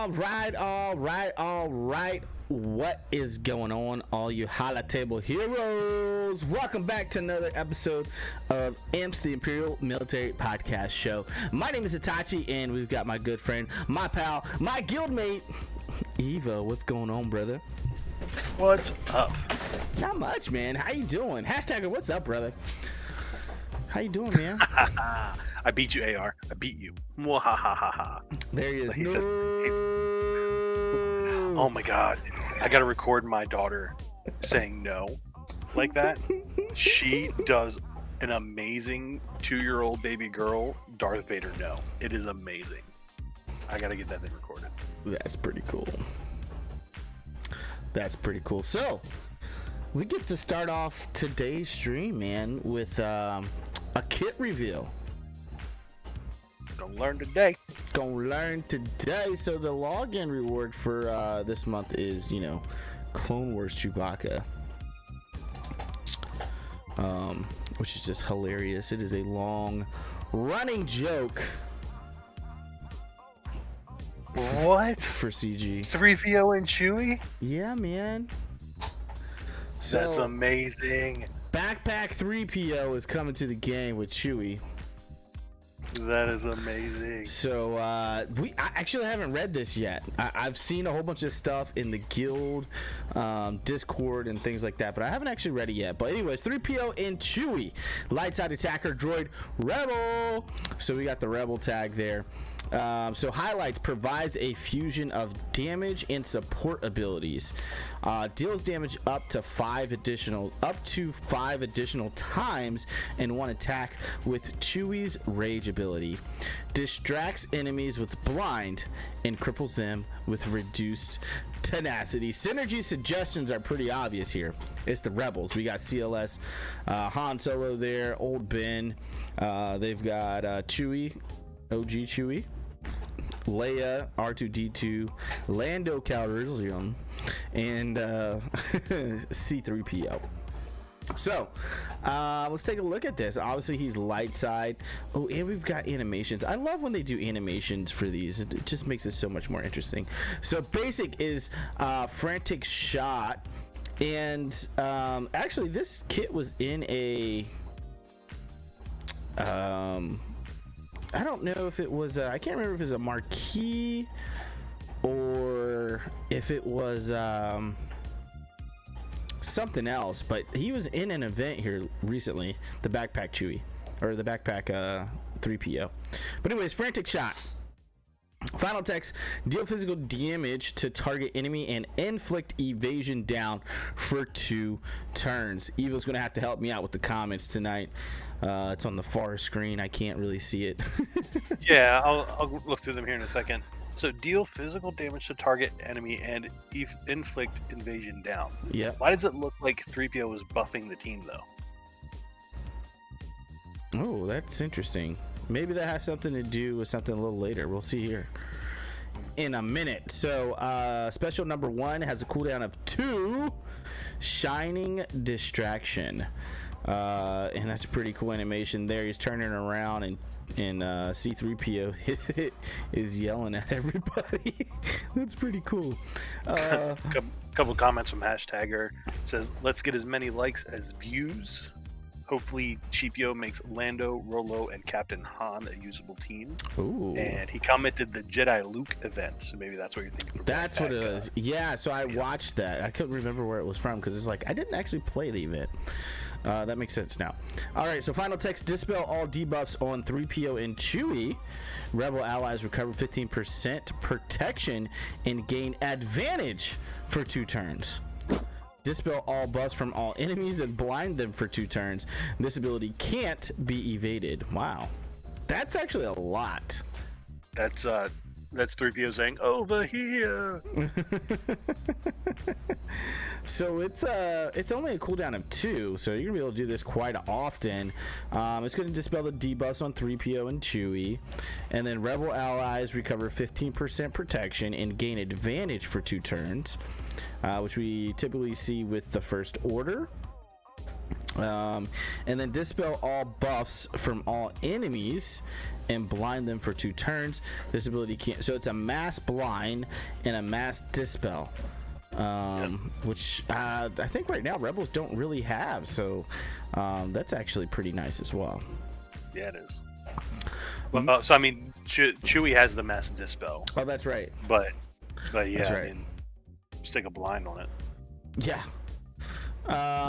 All right. What is going on, all you Hala Table heroes? Welcome back to another episode of IMPS, the Imperial Military Podcast Show. My name is Itachi, and we've got my good friend, my pal, my guildmate, Evo. What's going on, brother? What's up? Not much, man. How you doing? Hashtagger, what's up, brother? How you doing, man? I beat you, AR. I beat you. Mwahahaha. There he is. He says, oh my god. I gotta record my daughter saying no like that. She does an amazing 2-year-old baby girl Darth Vader no. It is amazing. I gotta get that thing recorded. That's pretty cool. So, we get to start off today's stream, man, with a kit reveal. Gonna learn today. So the login reward for this month is, Clone Wars Chewbacca, which is just hilarious. It is a long running joke. What? For CG. Threepio and Chewie? Yeah, man. So, that's amazing. Backpack Threepio is coming to the game with Chewie. That is amazing. So I actually haven't read this yet. I've seen a whole bunch of stuff in the guild, Discord, and things like that, but I haven't actually read it yet. But anyways, 3PO and Chewie, light side attacker droid rebel. So we got the rebel tag there. So highlights: provides a fusion of damage and support abilities, deals damage up to 5 additional times in one attack with Chewie's rage ability, distracts enemies with blind and cripples them with reduced tenacity. Synergy suggestions are pretty obvious here. It's the rebels. We got CLS, Han Solo there, Old Ben. They've got Chewie, OG Chewie, Leia, R2D2, Lando Calrissian, and C3PO. So let's take a look at this. Obviously he's light side. Oh, and we've got animations. I love when they do animations for these. It just makes it so much more interesting. So basic is frantic shot, and actually this kit was in a I don't know if it was I can't remember if it was a marquee or if it was something else, but he was in an event here recently, the backpack Chewie, or the backpack 3PO. But anyways, frantic shot. Final text: deal physical damage to target enemy and inflict evasion down for 2 turns. Evo's gonna have to help me out with the comments tonight. It's on the far screen. I can't really see it. Yeah, I'll look through them here in a second. So deal physical damage to target enemy and inflict invasion down. Yeah. Why does it look like 3PO is buffing the team though? Oh, that's interesting. Maybe that has something to do with something a little later. We'll see here in a minute. So special number 1 has a cooldown of 2, Shining Distraction. And that's a pretty cool animation there. He's turning around and C3PO is yelling at everybody. That's pretty cool. Couple comments from Hashtagger. It says, let's get as many likes as views. Hopefully Cheapio makes Lando, Rolo, and Captain Han a usable team. Ooh. And he commented the Jedi Luke event, so maybe that's what you're thinking. That's what it is. Yeah, so I watched that. I couldn't remember where it was from because it's like I didn't actually play the event. That makes sense now. All right, so final text: dispel all debuffs on 3PO and Chewie. Rebel allies recover 15% protection and gain advantage for 2 turns. Dispel all buffs from all enemies and blind them for 2 turns. This ability can't be evaded. Wow, that's actually a lot. That's 3PO saying over here. So it's only a cooldown of 2, so you're gonna be able to do this quite often. It's gonna dispel the debuffs on 3PO and Chewie, and then Rebel allies recover 15% protection and gain advantage for 2 turns, which we typically see with the First Order. And then dispel all buffs from all enemies and blind them for 2 turns. This ability can't. So it's a mass blind and a mass dispel, which I think right now Rebels don't really have. So that's actually pretty nice as well. Yeah, it is. Well, so I mean, Chewie has the mass dispel. Oh, that's right. But yeah, that's right. I mean, stick a blind on it. Yeah.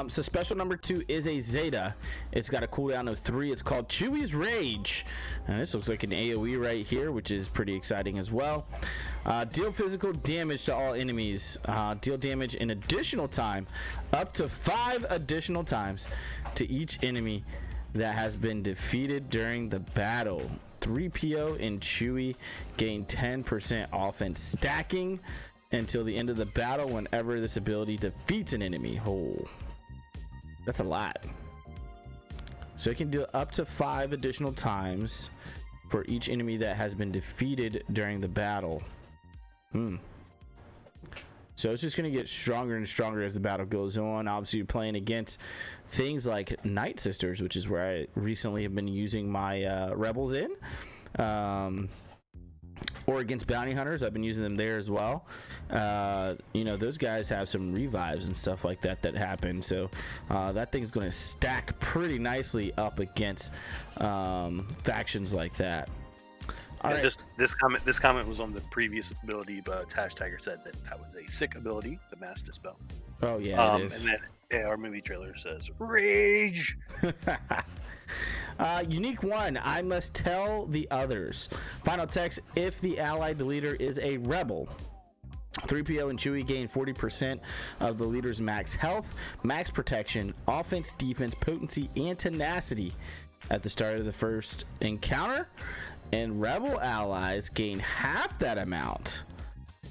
So special number 2 is a Zeta. It's got a cooldown of 3. It's called Chewie's Rage. And this looks like an AoE right here, which is pretty exciting as well. Deal physical damage to all enemies. Deal damage in additional time, up to 5 additional times to each enemy that has been defeated during the battle. 3PO and Chewie gain 10% offense stacking until the end of the battle whenever this ability defeats an enemy. Oh, that's a lot. So it can do up to 5 additional times for each enemy that has been defeated during the battle. So it's just going to get stronger and stronger as the battle goes on. Obviously, you're playing against things like Night Sisters, which is where I recently have been using my Rebels in. Or against bounty hunters. I've been using them there as well. Those guys have some revives and stuff like that happen. So that thing's going to stack pretty nicely up against factions like that. All right. This comment was on the previous ability, but Tashtagger said that was a sick ability, the Mass Dispel. Oh yeah, it is. And then our movie trailer says Rage. Unique 1, I must tell the others. Final text: if the allied leader is a rebel, 3PO and Chewie gain 40% of the leader's max health, max protection, offense, defense, potency, and tenacity at the start of the first encounter, and rebel allies gain half that amount.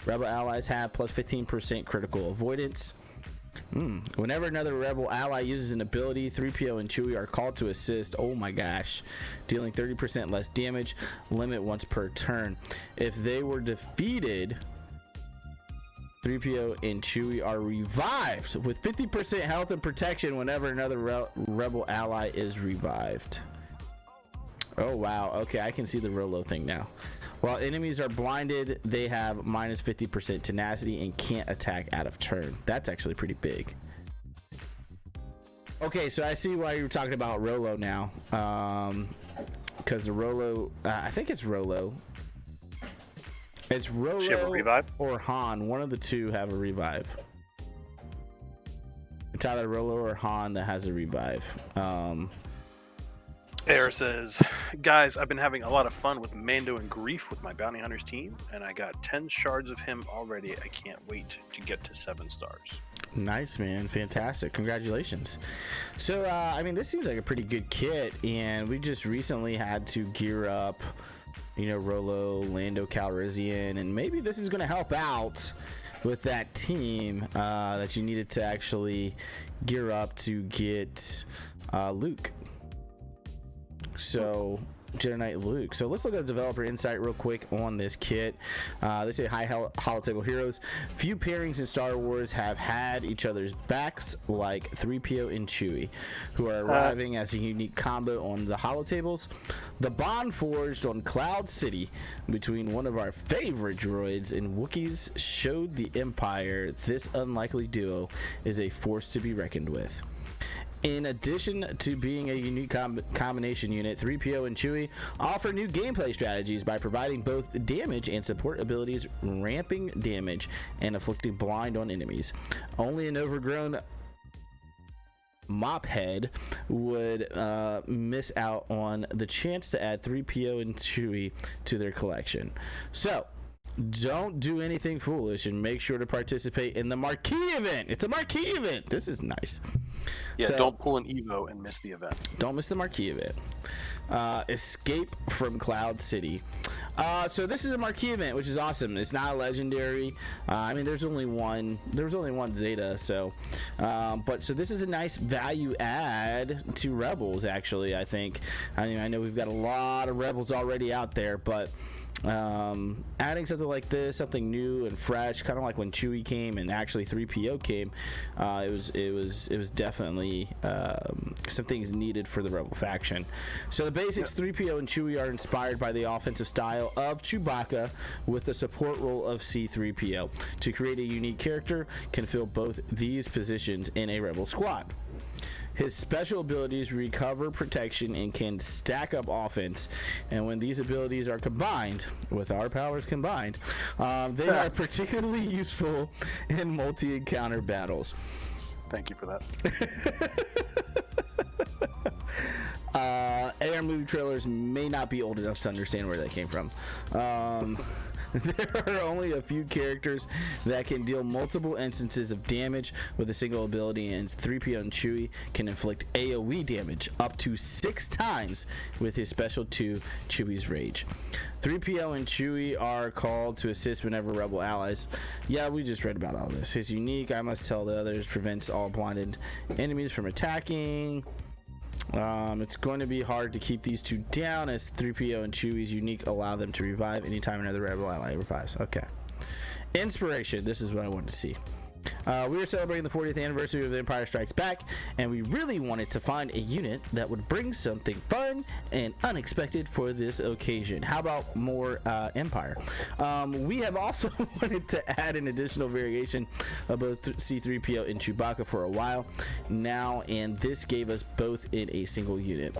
Rebel allies have plus 15% critical avoidance. Whenever another rebel ally uses an ability, 3PO and Chewie are called to assist. Oh my gosh. Dealing 30% less damage, limit once per turn. If they were defeated, 3PO and Chewie are revived with 50% health and protection whenever another rebel ally is revived. Oh wow, okay, I can see the Rolo thing now. While enemies are blinded, they have minus 50% tenacity and can't attack out of turn. That's actually pretty big. Okay, so I see why you're talking about Rolo now. Because the Rolo, I think it's Rolo. It's Rolo She have a revive? or Han. One of the two have a revive. It's either Rolo or Han that has a revive. Air says, guys, I've been having a lot of fun with Mando and Grief with my Bounty Hunters team, and I got 10 shards of him already. I can't wait to get to 7 stars. Nice, man. Fantastic. Congratulations. So, this seems like a pretty good kit, and we just recently had to gear up, Rolo, Lando Calrissian, and maybe this is going to help out with that team that you needed to actually gear up to get Luke. So Jedi Knight Luke. So let's look at the developer insight real quick on this kit. They say, hi holotable heroes. Few pairings in Star Wars have had each other's backs like 3PO and Chewie, who are arriving as a unique combo on the holotables. The bond forged on Cloud City between one of our favorite droids and Wookiees showed the Empire this unlikely duo is a force to be reckoned with. In addition to being a unique combination unit, 3PO and Chewie offer new gameplay strategies by providing both damage and support abilities, ramping damage and inflicting blind on enemies. Only an overgrown mophead would miss out on the chance to add 3PO and Chewie to their collection. So don't do anything foolish and make sure to participate in the marquee event. It's a marquee event. This is nice. Yeah, so, don't pull an Evo and miss the event. Don't miss the marquee event. Escape from Cloud City. So this is a marquee event, which is awesome. It's not a legendary. There's only one Zeta. So, so this is a nice value add to Rebels. Actually, I think. I know we've got a lot of Rebels already out there, but Adding something like this, something new and fresh, kind of like when Chewie came and actually 3PO came, it was definitely some things needed for the Rebel faction. So the basics: 3PO and Chewie are inspired by the offensive style of Chewbacca with the support role of C-3PO. To create a unique character, can fill both these positions in a Rebel squad. His special abilities recover protection and can stack up offense. And when these abilities are combined, with our powers combined, they are particularly useful in multi-encounter battles. Thank you for that. AR movie trailers may not be old enough to understand where that came from. There are only a few characters that can deal multiple instances of damage with a single ability, and 3PO and Chewie can inflict AoE damage up to 6 times with his special 2, Chewie's Rage. 3PO and Chewie are called to assist whenever Rebel allies. Yeah, we just read about all this. His unique, I must tell the others, prevents all blinded enemies from attacking. It's going to be hard to keep these two down, as 3PO and Chewie's unique allow them to revive anytime another Rebel ally revives. Okay. Inspiration. This is what I wanted to see. We were celebrating the 40th anniversary of The Empire Strikes Back, and we really wanted to find a unit that would bring something fun and unexpected for this occasion. How about more Empire? We have also wanted to add an additional variation of both C-3PO and Chewbacca for a while now, and this gave us both in a single unit.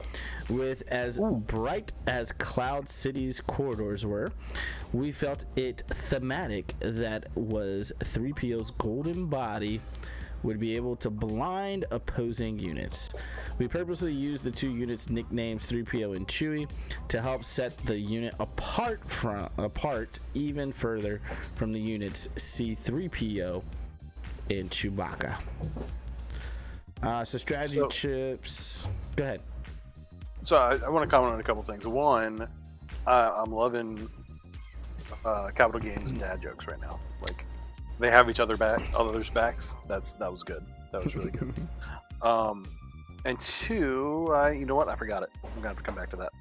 With as bright as Cloud City's corridors were, we felt it thematic that was 3PO's golden body would be able to blind opposing units. We purposely used the two units' nicknames 3PO and Chewie to help set the unit apart even further from the units C-3PO and Chewbacca. So strategy chips. Go ahead. So I want to comment on a couple things. One, I'm loving Capital Games and dad jokes right now. Like, they have each other's backs. That was good. That was really good. And two, you know what? I forgot it. I'm gonna have to come back to that.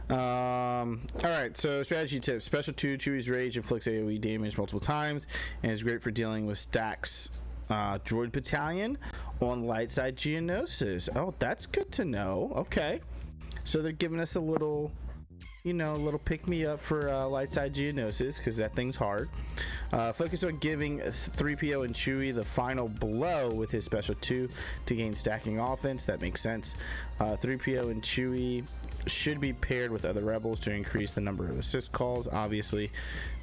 All right, so strategy tips. Special 2, Chewie's Rage inflicts AoE damage multiple times and is great for dealing with stacks droid battalion on light side Geonosis. Oh, that's good to know. Okay, so they're giving us a little pick me up for light side Geonosis, because that thing's hard. Focus on giving 3PO and Chewie the final blow with his special 2 to gain stacking offense. That makes sense. 3PO and Chewie should be paired with other rebels to increase the number of assist calls. Obviously,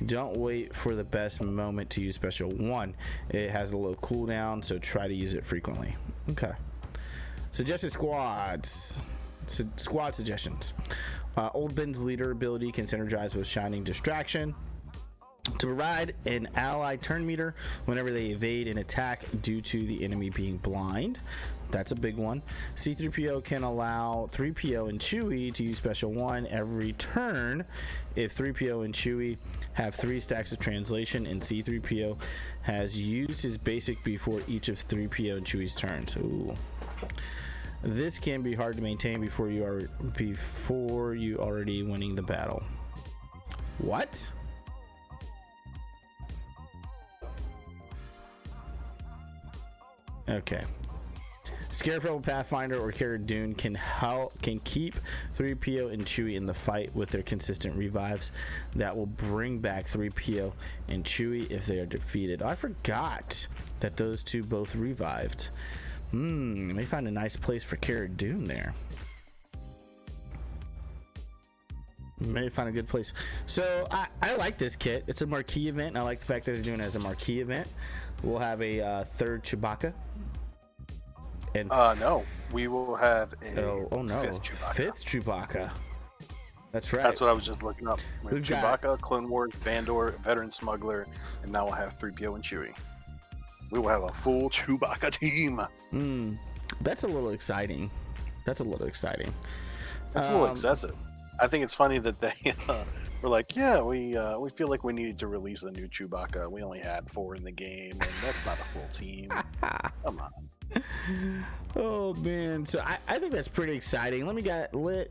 don't wait for the best moment to use special 1. It has a low cooldown, so try to use it frequently. Okay. Suggested squads. Squad suggestions. Old Ben's leader ability can synergize with Shining Distraction to provide an ally turn meter whenever they evade an attack due to the enemy being blind. That's a big one. C-3PO can allow 3PO and Chewie to use special 1 every turn if 3PO and Chewie have 3 stacks of translation and C-3PO has used his basic before each of 3PO and Chewie's turns. Ooh. This can be hard to maintain before you already winning the battle. What? Okay. Scarecrow, Pathfinder, or Cara Dune can keep 3PO and Chewie in the fight with their consistent revives that will bring back 3PO and Chewie if they are defeated. I forgot that those two both revived. May find a nice place for Cara Dune there. May find a good place. So I like this kit. It's a marquee event. I like the fact that they're doing it as a marquee event. We'll have a third Chewbacca. And no, we will have a fifth Chewbacca. Fifth Chewbacca. That's right. That's what I was just looking up. We have Chewbacca, Clone Wars, Vandor, Veteran Smuggler, and now we'll have 3PO and Chewie. We will have a full Chewbacca team. That's a little exciting. That's a little excessive. I think it's funny that they were like, we feel like we needed to release a new Chewbacca. We only had 4 in the game, and that's not a full team. Come on. Oh man, so I think that's pretty exciting. Let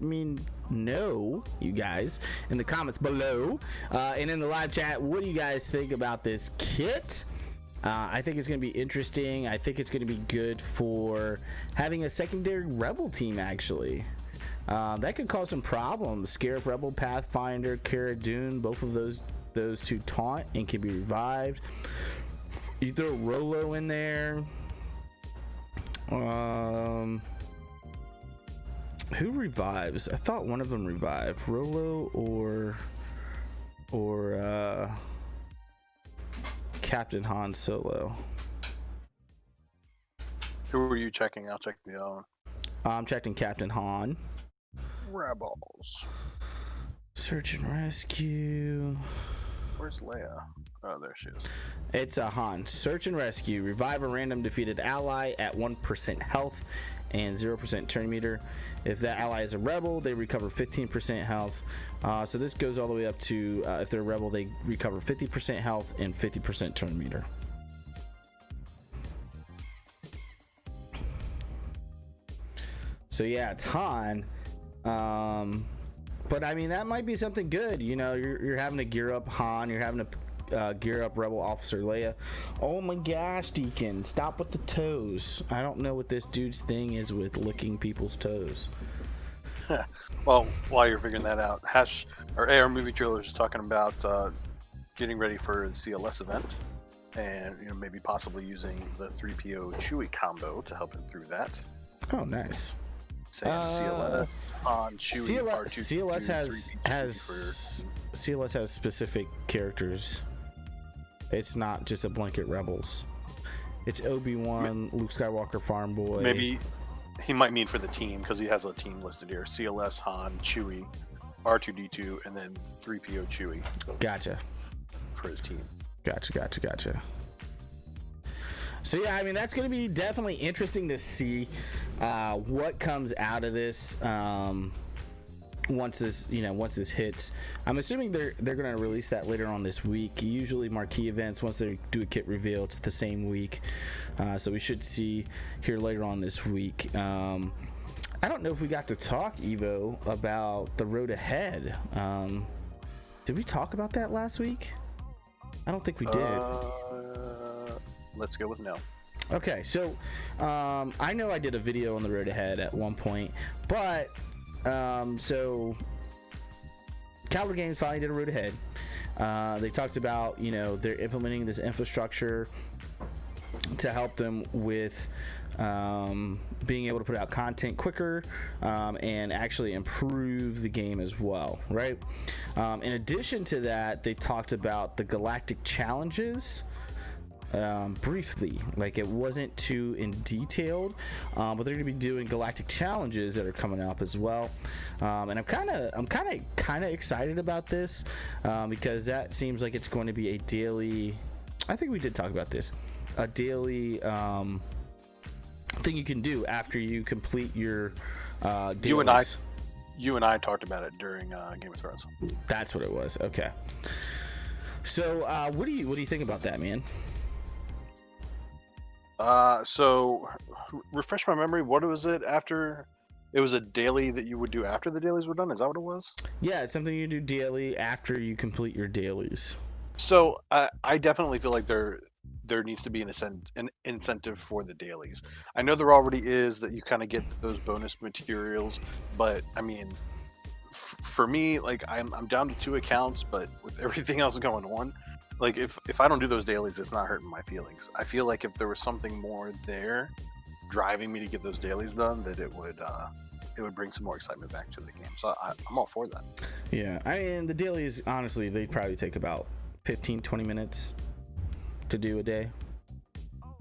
me know, you guys, in the comments below and in the live chat, what do you guys think about this kit? I think it's going to be interesting. I think it's going to be good for having a secondary rebel team, actually. That could cause some problems. Scarif Rebel, Pathfinder, Cara Dune, both of those two taunt and can be revived. You throw Rolo in there. Who revives? I thought one of them revived. Rolo or Captain Han Solo. Who are you checking? I'll check the other one. I'm checking Captain Han. Rebels. Search and rescue. Where's Leia? Oh, there she is. It's a Han. Search and rescue. Revive a random defeated ally at 1% health and 0% turn meter. If that ally is a rebel, they recover 15% health. So this goes all the way up to if they're a rebel, they recover 50% health and 50% turn meter. So yeah, it's Han. But I mean, that might be something good. You know, you're having to gear up Han. You're having to gear up Rebel Officer Leia. Oh my gosh, Deacon, stop with the toes. I don't know what this dude's thing is with licking people's toes. Well, while you're figuring that out, AR Movie Trailers is talking about getting ready for the CLS event, and maybe possibly using the Threepio Chewie combo to help him through that. Oh, nice. Saying CLS on Chewie. CLS has specific characters. It's not just a blanket Rebels. It's Obi-Wan, Luke Skywalker, Farm Boy. Maybe he might mean for the team because he has a team listed here: CLS, Han, Chewie, R2D2, and then 3PO Chewie. Gotcha. For his team. Gotcha. So yeah, I mean, that's going to be definitely interesting to see what comes out of this once this hits. I'm assuming they're going to release that later on this week. Usually marquee events, once they do a kit reveal, it's the same week. So we should see here later on this week. I don't know if we got to talk, Evo, about the road ahead. Did we talk about that last week? I don't think we did. Let's go with no. Okay, so I know I did a video on the road ahead at one point, but so Caliber Games finally did a road ahead. They talked about, they're implementing this infrastructure to help them with being able to put out content quicker and actually improve the game as well, right? In addition to that, they talked about the galactic challenges briefly. Like, it wasn't too in detailed, but they're gonna be doing galactic challenges that are coming up as well, and I'm kind of excited about this because that seems like it's going to be a daily, I think we did talk about this, a daily thing you can do after you complete your dailies. You and I talked about it during Game of Thrones. That's what it was. Okay, so what do you think about that, man? So refresh my memory. What was it after? It was a daily that you would do after the dailies were done. Is that what it was? Yeah, it's something you do daily after you complete your dailies. So I definitely feel like there needs to be an incentive for the dailies. I know there already is, that you kind of get those bonus materials, but I mean, for me, like I'm down to 2 accounts, but with everything else going on, like if I don't do those dailies, it's not hurting my feelings. I feel like if there was something more there driving me to get those dailies done, that it would bring some more excitement back to the game. So I'm all for that. Yeah, I mean, the dailies, honestly, they'd probably take about 15-20 minutes to do a day.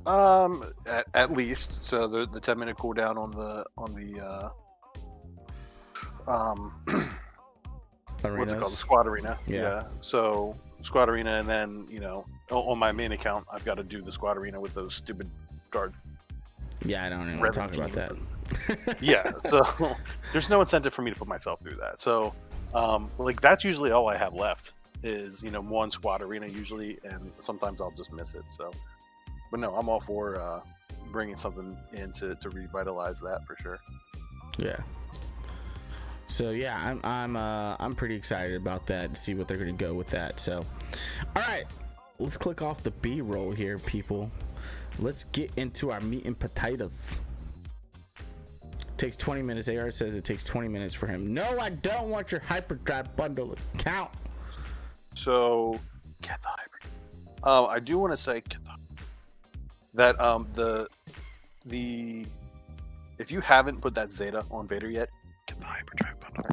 At least. So the 10-minute cooldown on the what's it called, the squad arena. Yeah. So squad arena, and then on my main account, I've got to do the squad arena with those stupid guard. Yeah, I don't even want to talk about that. Yeah, so there's no incentive for me to put myself through that. So like that's usually all I have left is one squad arena usually, and sometimes I'll just miss it. So, but no, I'm all for bringing something in to revitalize that for sure. Yeah. So yeah, I'm pretty excited about that. To see what they're gonna go with that. So, all right, let's click off the B-roll here, people. Let's get into our meat and potatoes. Takes 20 minutes. AR says it takes 20 minutes for him. No, I don't want your hyperdrive bundle account. So get the hyperdrive. I do want to say that the if you haven't put that Zeta on Vader yet, get the hyperdrive bundle.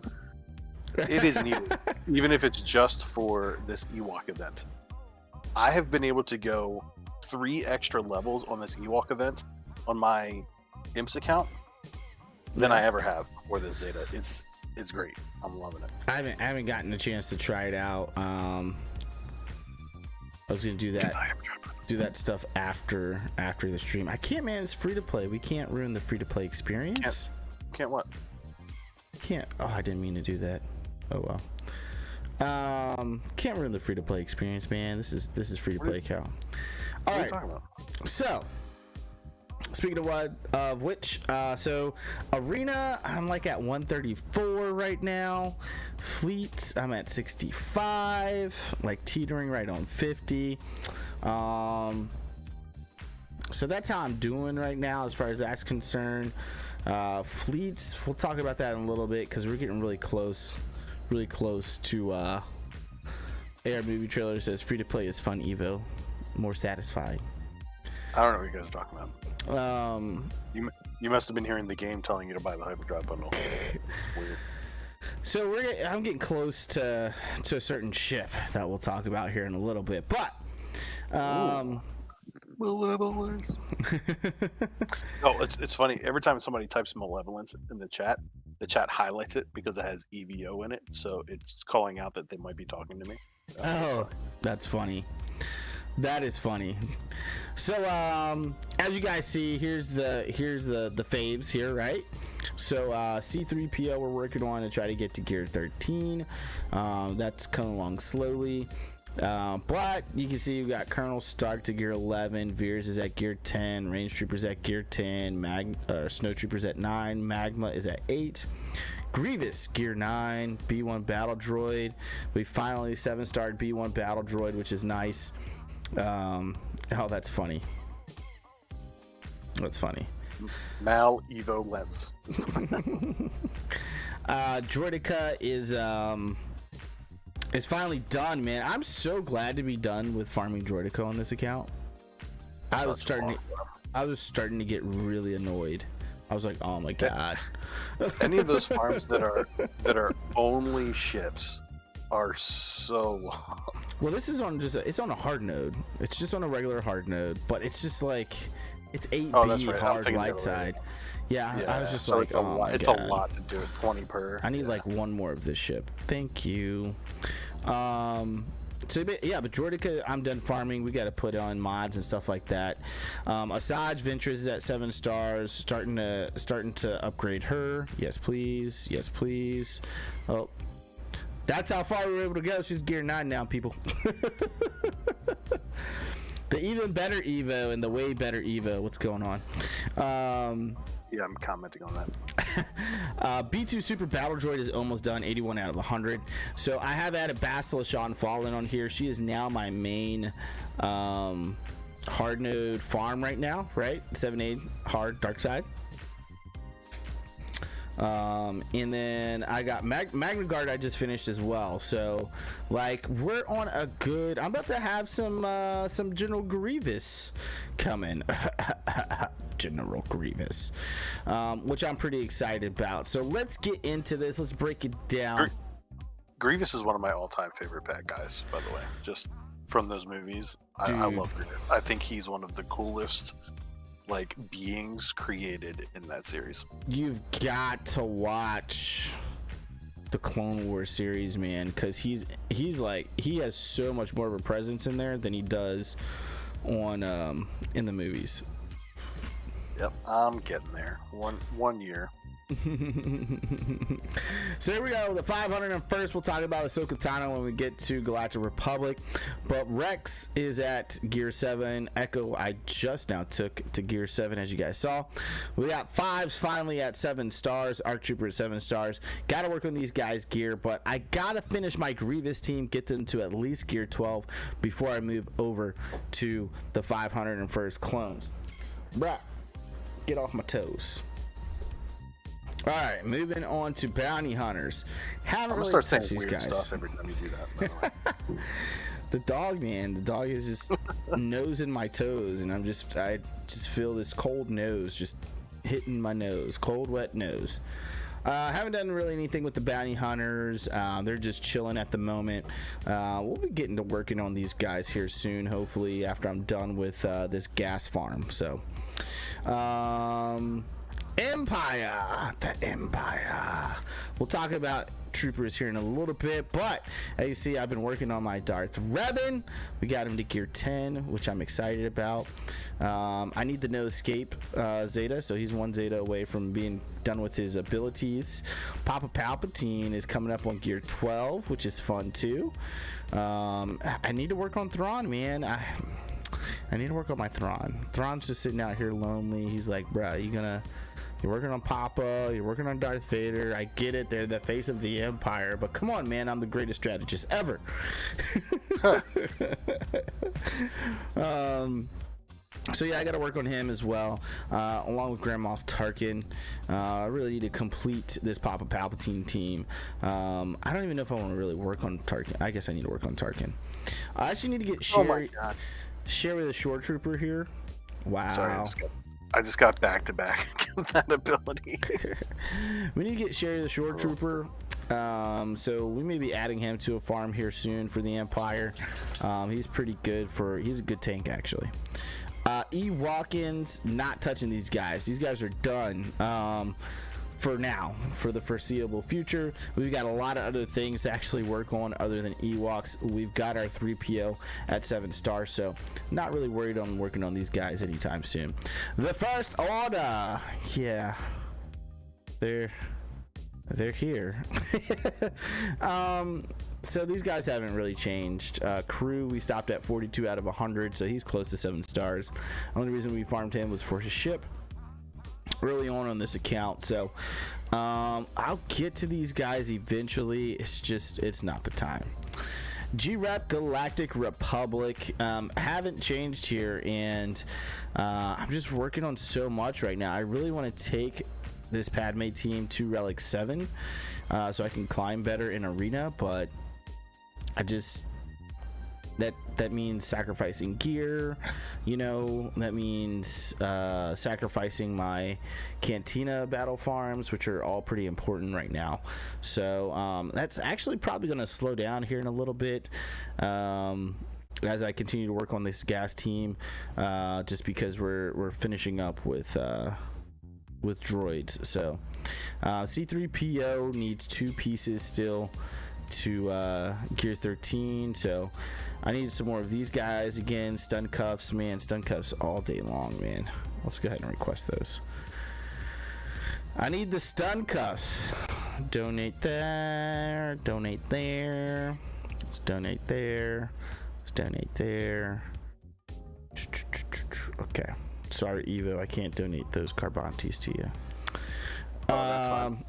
It is needed, even if it's just for this Ewok event. I have been able to go 3 extra levels on this Ewok event on my IMPS account than I ever have for this Zeta. It's great. I'm loving it. I haven't gotten a chance to try it out. I was gonna do that stuff after the stream. I can't, man. It's free to play. We can't ruin the free to play experience. Can't what? Can't. Oh, I didn't mean to do that. Oh well. Can't ruin the free to play experience, man. This is free to play account. All right. What are you talking about? So, speaking of which, so Arena, I'm like at 134 right now. Fleet, I'm at 65, like teetering right on 50. So that's how I'm doing right now as far as that's concerned. Fleets, we'll talk about that in a little bit because we're getting really close to AR Movie Trailer says free to play is fun Evo, more satisfying. I don't know what you guys are talking about. You must have been hearing the game telling you to buy the hyperdrive bundle. Weird. So I'm getting close to a certain ship that we'll talk about here in a little bit, but malevolence. No, it's funny. Every time somebody types malevolence in the chat highlights it because it has EVO in it, so it's calling out that they might be talking to me. That's funny. That is funny. So as you guys see, here's the faves here, right? So C3PO we're working on to try to get to gear 13. That's coming along slowly. But you can see we got Colonel Stark to gear 11, Veers is at gear 10, Range Troopers at gear 10, Snow Troopers at 9, Magma is at 8, Grievous gear 9, B1 Battle Droid. We finally 7-starred B1 Battle Droid, which is nice. That's funny. That's funny. Mal Evo Lens. Droidica is finally done, man. I'm so glad to be done with farming Droidica on this account. I was starting to get really annoyed. I was like, oh my god. Any of those farms that are only ships are so long. Well, this is on it's on a hard node. It's just on a regular hard node, but it's just like it's 8B right. hard light side. Yeah, I was just so like, it's a lot to do it. 20 per. I need like one more of this ship. Thank you. So yeah, but Droidica, I'm done farming. We got to put on mods and stuff like that. Asajj Ventress is at 7 stars. Starting to upgrade her. Yes, please. Yes, please. Oh, that's how far we were able to go. She's gear 9 now, people. The even better Evo and the way better Evo. What's going on? Yeah, I'm commenting on that. B2 Super Battle Droid is almost done, 81 out of 100. So I have added Bastila Fallen on here. She is now my main hard node farm right now, right? 7-8 hard dark side. And then I got Magna Guard I just finished as well. So like we're on a good, I'm about to have some General Grievous coming. General Grievous, which I'm pretty excited about. So let's get into this. Let's break it down. Grievous is one of my all-time favorite bad guys, by the way, just from those movies. I love Grievous. I think he's one of the coolest like beings created in that series. You've got to watch the Clone Wars series, man, because he's like, he has so much more of a presence in there than he does on in the movies. Yep, I'm getting there. One year. So here we go. The 501st. We'll talk about Ahsoka Tano when we get to Galactic Republic. But Rex is at Gear 7. Echo, I just now took to Gear 7, as you guys saw. We got 5s finally at 7 stars. Arc Trooper at 7 stars. Got to work on these guys' gear, but I got to finish my Grievous team, get them to at least Gear 12 before I move over to the 501st clones. Bruh, get off my toes. All right, moving on to bounty hunters. I'm gonna start saying weird stuff every time you do that. The dog, man. The dog is just nosing my toes, and I just feel this cold nose just hitting my nose. Cold, wet nose. Haven't done really anything with the bounty hunters. They're just chilling at the moment. We'll be getting to working on these guys here soon, hopefully after I'm done with this gas farm. So, Empire, the Empire. We'll talk about troopers here in a little bit, but as you see, I've been working on my Darth Revan. We got him to Gear 10, which I'm excited about. I need the no escape Zeta, so he's 1 Zeta away from being done with his abilities. Papa Palpatine is coming up on Gear 12, which is fun too. I need to work on Thrawn, man. I need to work on my Thrawn. Thrawn's just sitting out here lonely. He's like, bruh, you're working on Papa, you're working on Darth Vader. I get it, they're the face of the Empire, but come on, man, I'm the greatest strategist ever. So yeah, I got to work on him as well, along with Grand Moff Tarkin. I really need to complete this Papa Palpatine team. I don't even know if I want to really work on Tarkin. I guess I need to work on Tarkin. I actually need to get Sherry the Shore Trooper here. Wow. Sorry, I just got back-to-back that ability. We need to get Sherry the Shore Trooper. So we may be adding him to a farm here soon for the Empire. He's pretty good he's a good tank actually. Walk-ins, not touching these guys. These guys are done. For now, for the foreseeable future. We've got a lot of other things to actually work on other than Ewoks. We've got our 3PO at 7 stars, so not really worried on working on these guys anytime soon. The First Order, yeah, they're here. So these guys haven't really changed. Crew, we stopped at 42 out of 100, so he's close to 7 stars. The only reason we farmed him was for his ship early on this account, so I'll get to these guys eventually. It's not the time. G-Rep Galactic Republic, haven't changed here, and I'm just working on so much right now. I really want to take this Padme team to Relic 7 so I can climb better in arena, but that means sacrificing gear, that means sacrificing my Cantina battle farms, which are all pretty important right now. So that's actually probably going to slow down here in a little bit as I continue to work on this gas team, just because we're finishing up with droids. So C3PO needs 2 pieces still to Gear 13, so I need some more of these guys. Again, stun cuffs, man, stun cuffs all day long, man. Let's go ahead and request those. I need the stun cuffs. Donate there, donate there, let's donate there, let's donate there. Okay, sorry Evo, I can't donate those Carbantes to you. That's fine.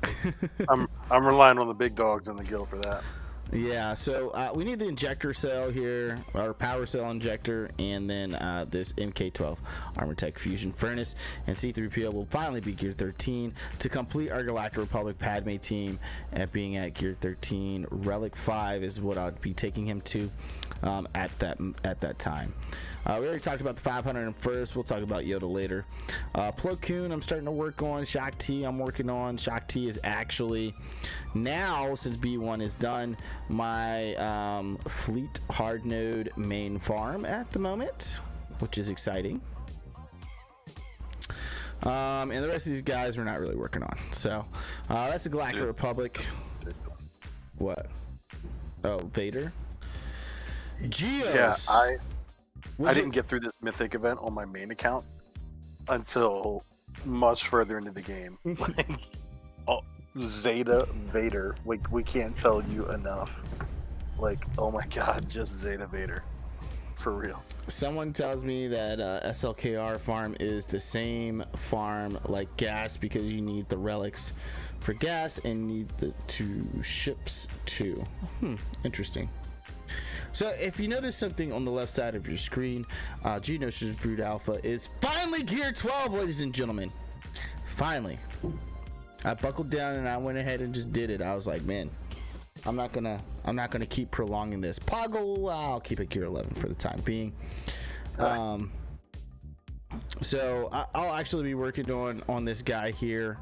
I'm relying on the big dogs in the guild for that. Yeah, so we need the injector cell here, our power cell injector, and then this MK12 Armor Tech Fusion Furnace, and C3PO will finally be Gear 13 to complete our Galactic Republic Padme team at being at Gear 13. Relic 5 is what I'd be taking him to at that time. We already talked about the 501st. We'll talk about Yoda later. Plo Koon, I'm starting to work on. Shak T, I'm working on. Shak T is actually now, since B1 is done, my fleet hard node main farm at the moment, which is exciting. And the rest of these guys we're not really working on. So that's the Galactic Republic. What? Oh, Vader. Geos. Yeah, I didn't get through this mythic event on my main account until much further into the game. Zeta Vader. We can't tell you enough. Like, oh my god, just Zeta Vader. For real. Someone tells me that SLKR farm is the same farm like gas because you need the relics for gas and need the 2 ships too. Interesting. So if you notice something on the left side of your screen, Geonosis Brood Alpha is finally Gear 12, ladies and gentlemen. Finally. I buckled down and I went ahead and just did it. I was like, man, I'm not gonna keep prolonging this. Poggle, I'll keep it Gear 11 for the time being. So I'll actually be working on this guy here,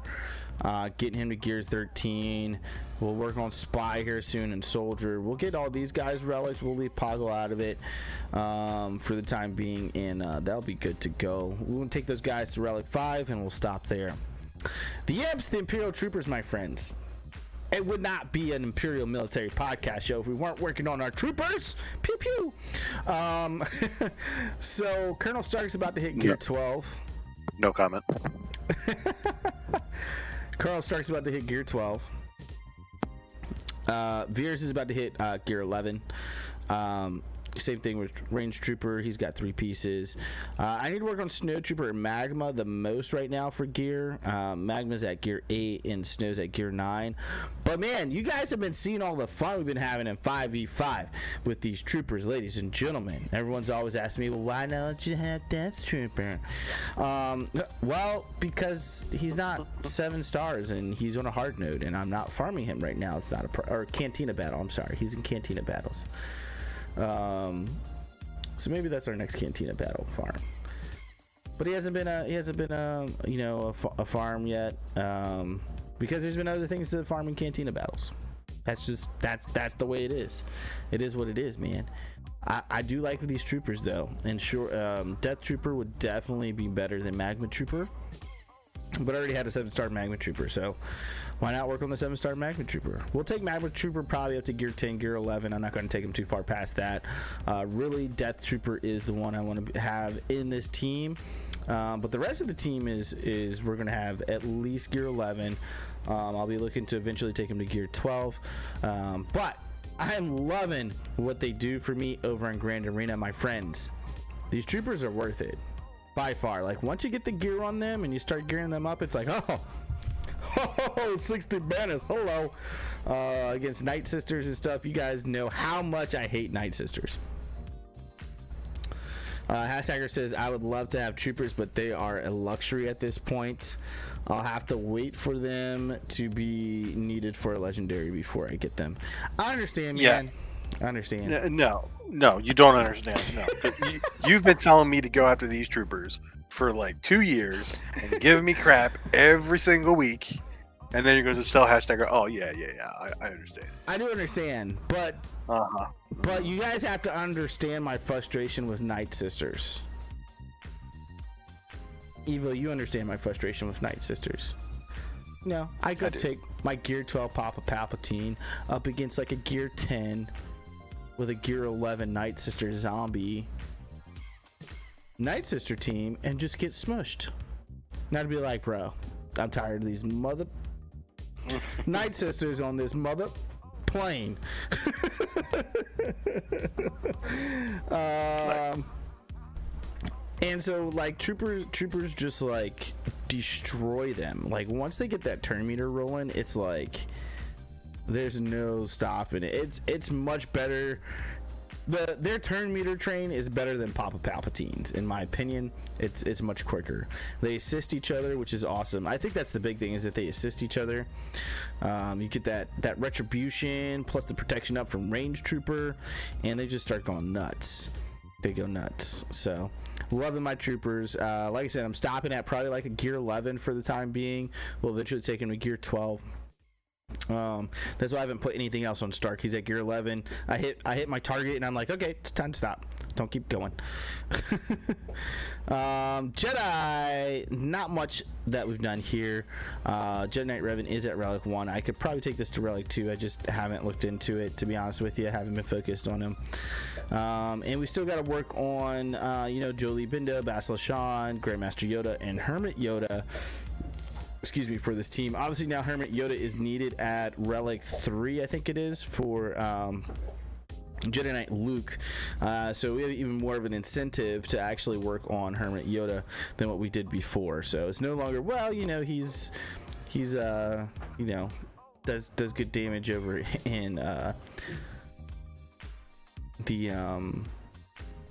getting him to Gear 13. We'll work on Spy here soon and Soldier. We'll get all these guys relics. We'll leave Poggle out of it for the time being, and that'll be good to go. We'll take those guys to Relic 5 and we'll stop there. The IMPS, the Imperial Troopers, my friends. It would not be an Imperial Military Podcast Show if we weren't working on our troopers. Pew pew. So Colonel Stark's about to hit Gear 12. No comment. Colonel Stark's about to hit Gear 12. Veers is about to hit Gear 11. Same thing with Range Trooper. He's got 3 pieces. I need to work on Snow Trooper and Magma the most right now for gear. Magma's at Gear 8 and Snow's at Gear 9. But man, you guys have been seeing all the fun we've been having in 5v5 with these troopers, ladies and gentlemen. Everyone's always asking me, well, why don't you have Death Trooper? Well, because he's not 7 stars and he's on a hard node and I'm not farming him right now. It's not or Cantina battle. I'm sorry. He's in Cantina battles. So maybe that's our next Cantina battle farm, but he hasn't been a farm yet, because there's been other things to farm in Cantina battles. That's the way it is. It is what it is, man. I do like these troopers though, and sure, Death Trooper would definitely be better than Magma Trooper, but I already had a 7-star Magma Trooper, so why not work on the 7-star Magma Trooper? We'll take Magma Trooper probably up to Gear 10, Gear 11. I'm not going to take him too far past that. Really, Death Trooper is the one I want to have in this team. But the rest of the team is we're going to have at least Gear 11. I'll be looking to eventually take him to Gear 12. But I am loving what they do for me over in Grand Arena, my friends. These troopers are worth it. By far. Like, once you get the gear on them and you start gearing them up, it's like, oh, 60 banners, hello. Against Night Sisters and stuff, you guys know how much I hate Night Sisters. Hashtagger says, I would love to have troopers, but they are a luxury at this point. I'll have to wait for them to be needed for a legendary before I get them. I understand, man. Yeah. I understand. No, you don't understand. No, you've been telling me to go after these troopers for like 2 years and giving me crap every single week, and then you're going to tell hashtagger, oh yeah, I understand. I do understand, but you guys have to understand my frustration with Night Sisters. Evo, you understand my frustration with Night Sisters. No, I could take my Gear 12 Papa Palpatine up against like a Gear 10 with a Gear 11 Night Sister zombie Night Sister team and just get smushed. Now to be like, bro, I'm tired of these mother Night Sisters on this mother plane. And so like troopers just like destroy them. Like once they get that turn meter rolling, it's like there's no stopping it. It's much better. Their turn meter train is better than Papa Palpatine's, in my opinion. It's much quicker. They assist each other, which is awesome. I think that's the big thing, is that they assist each other. You get that retribution plus the protection up from Range Trooper, and they just start going nuts. They go nuts. So loving my troopers. Like I said, I'm stopping at probably like a Gear 11 for the time being. We'll eventually take him to Gear 12. That's why I haven't put anything else on Stark. He's at Gear 11. I hit my target and I'm like, okay, it's time to stop. Don't keep going. Jedi, not much that we've done here. Jedi Knight Revan is at Relic 1. I could probably take this to Relic 2. I just haven't looked into it, to be honest with you. I haven't been focused on him. And we still got to work on Jolie Bindo, Basilishan, Grandmaster Yoda, and Hermit Yoda. excuse me, for this team. Obviously now Hermit Yoda is needed at Relic 3, I think it is, for Jedi Knight Luke, so we have even more of an incentive to actually work on Hermit Yoda than what we did before. So it's no longer, well, you know, he's you know, does good damage over in the